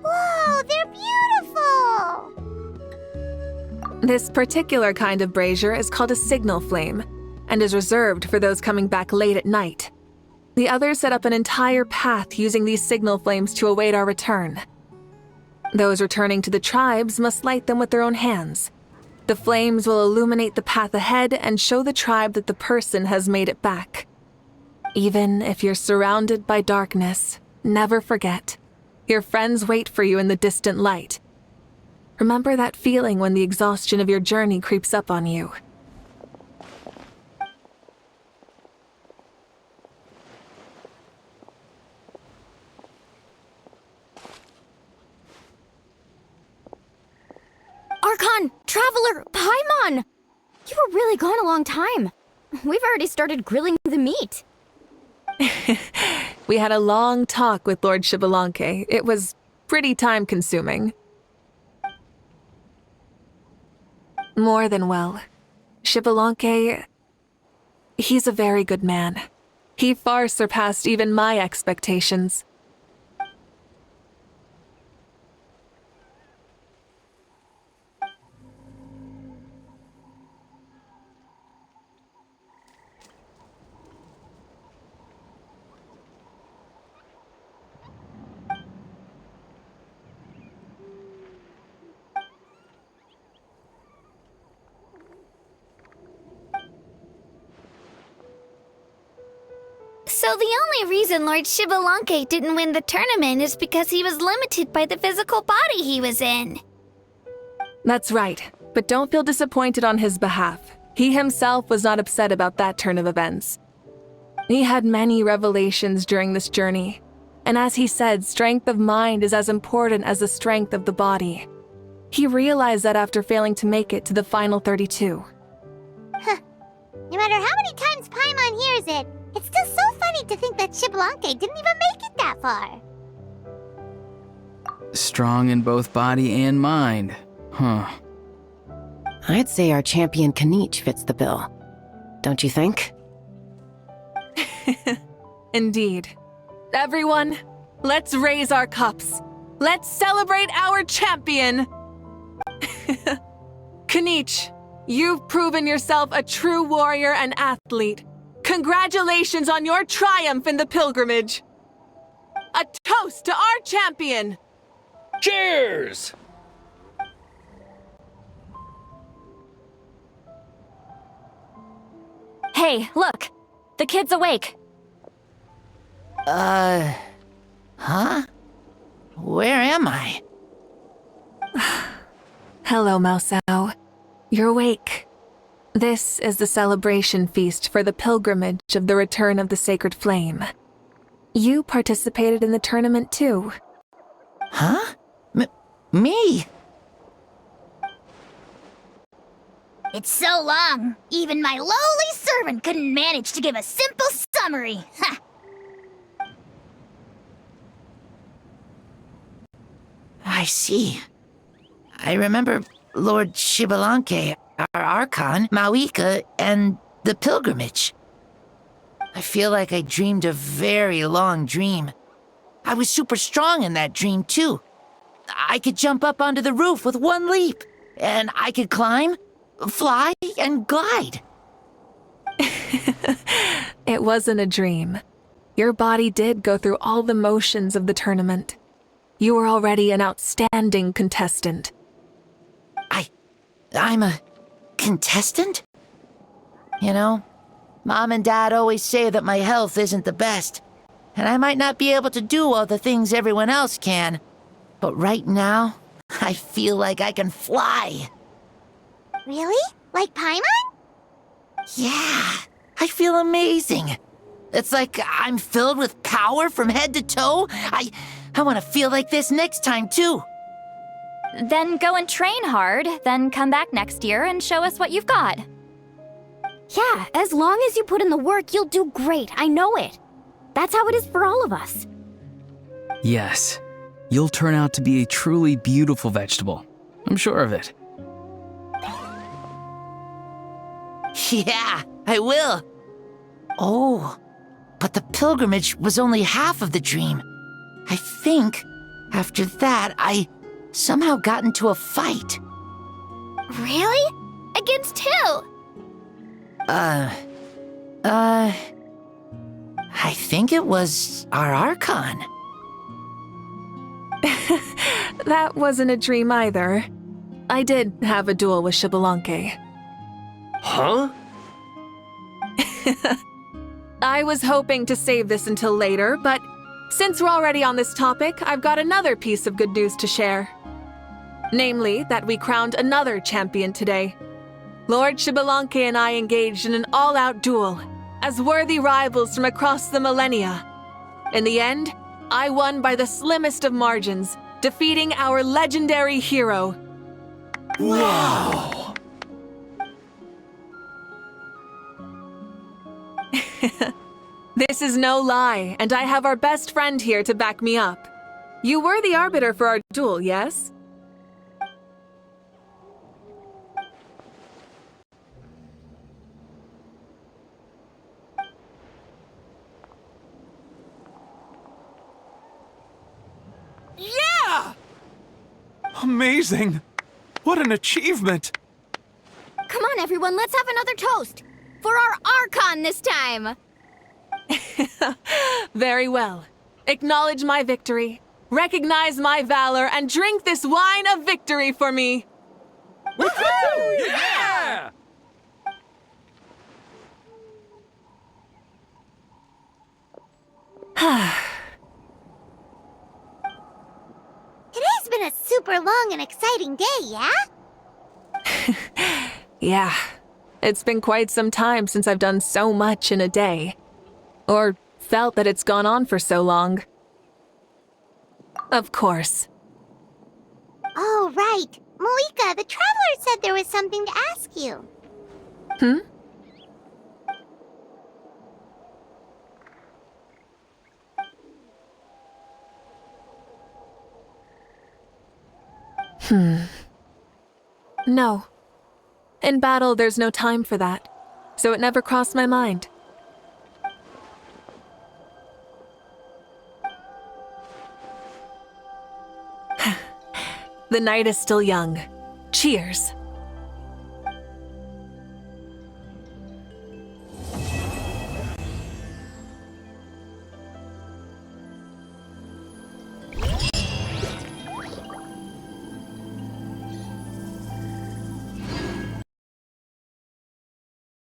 Whoa, they're beautiful! This particular kind of brazier is called a signal flame, and is reserved for those coming back late at night. The others set up an entire path using these signal flames to await our return. Those returning to the tribes must light them with their own hands. The flames will illuminate the path ahead and show the tribe that the person has made it back. Even if you're surrounded by darkness, never forget, your friends wait for you in the distant light. Remember that feeling when the exhaustion of your journey creeps up on you. Archon! Traveler! Paimon! You were really gone a long time. We've already started grilling the meat. We had a long talk with Lord Xbalanque. It was pretty time-consuming. More than well. Xbalanque, he's a very good man. He far surpassed even my expectations. So the only reason Lord Xbalanque didn't win the tournament is because he was limited by the physical body he was in. That's right, but don't feel disappointed on his behalf. He himself was not upset about that turn of events. He had many revelations during this journey, and as he said, strength of mind is as important as the strength of the body. He realized that after failing to make it to the final 32. No matter how many times Paimon hears it, it's still so funny to think that Xbalanque didn't even make it that far. Strong in both body and mind. Huh. I'd say our champion Kaniche fits the bill. Don't you think? Indeed. Everyone, let's raise our cups. Let's celebrate our champion! Kaniche, you've proven yourself a true warrior and athlete. Congratulations on your triumph in the pilgrimage! A toast to our champion! Cheers! Hey, look! The kid's awake! Huh? Where am I? Hello, Mausao. You're awake. This is the celebration feast for the pilgrimage of the return of the sacred flame. You participated in the tournament too. Huh? Me? It's so long, even my lowly servant couldn't manage to give a simple summary. Ha! I see. I remember Lord Xbalanque, our Archon, Mauika, and the pilgrimage. I feel like I dreamed a very long dream. I was super strong in that dream, too. I could jump up onto the roof with one leap, and I could climb, fly, and glide. It wasn't a dream. Your body did go through all the motions of the tournament. You were already an outstanding contestant. I'm a contestant? You know, Mom and Dad always say that my health isn't the best, and I might not be able to do all the things everyone else can. But right now, I feel like I can fly. Really? Like Paimon? Yeah, I feel amazing. It's like I'm filled with power from head to toe. I want to feel like this next time, too. Then go and train hard, then come back next year and show us what you've got. Yeah, as long as you put in the work, you'll do great. I know it. That's how it is for all of us. Yes, you'll turn out to be a truly beautiful vegetable. I'm sure of it. Yeah, I will. Oh, but the pilgrimage was only half of the dream. I think after that, I somehow got into a fight. Really? Against who? I think it was our Archon. That wasn't a dream either. I did have a duel with Xbalanque. Huh? I was hoping to save this until later, but since we're already on this topic, I've got another piece of good news to share. Namely, that we crowned another champion today. Lord Xbalanque and I engaged in an all-out duel, as worthy rivals from across the millennia. In the end, I won by the slimmest of margins, defeating our legendary hero. Wow! This is no lie, and I have our best friend here to back me up. You were the arbiter for our duel, yes? Yeah! Amazing! What an achievement! Come on, everyone, let's have another toast. For our Archon this time. Very well. Acknowledge my victory, recognize my valor, and drink this wine of victory for me. Woohoo! Yeah! Today's been a super long and exciting day, yeah? Yeah, it's been quite some time since I've done so much in a day. Or felt that it's gone on for so long. Of course. Oh, right. Malika, the Traveler said there was something to ask you. No. In battle, there's no time for that, so it never crossed my mind. The night is still young. Cheers.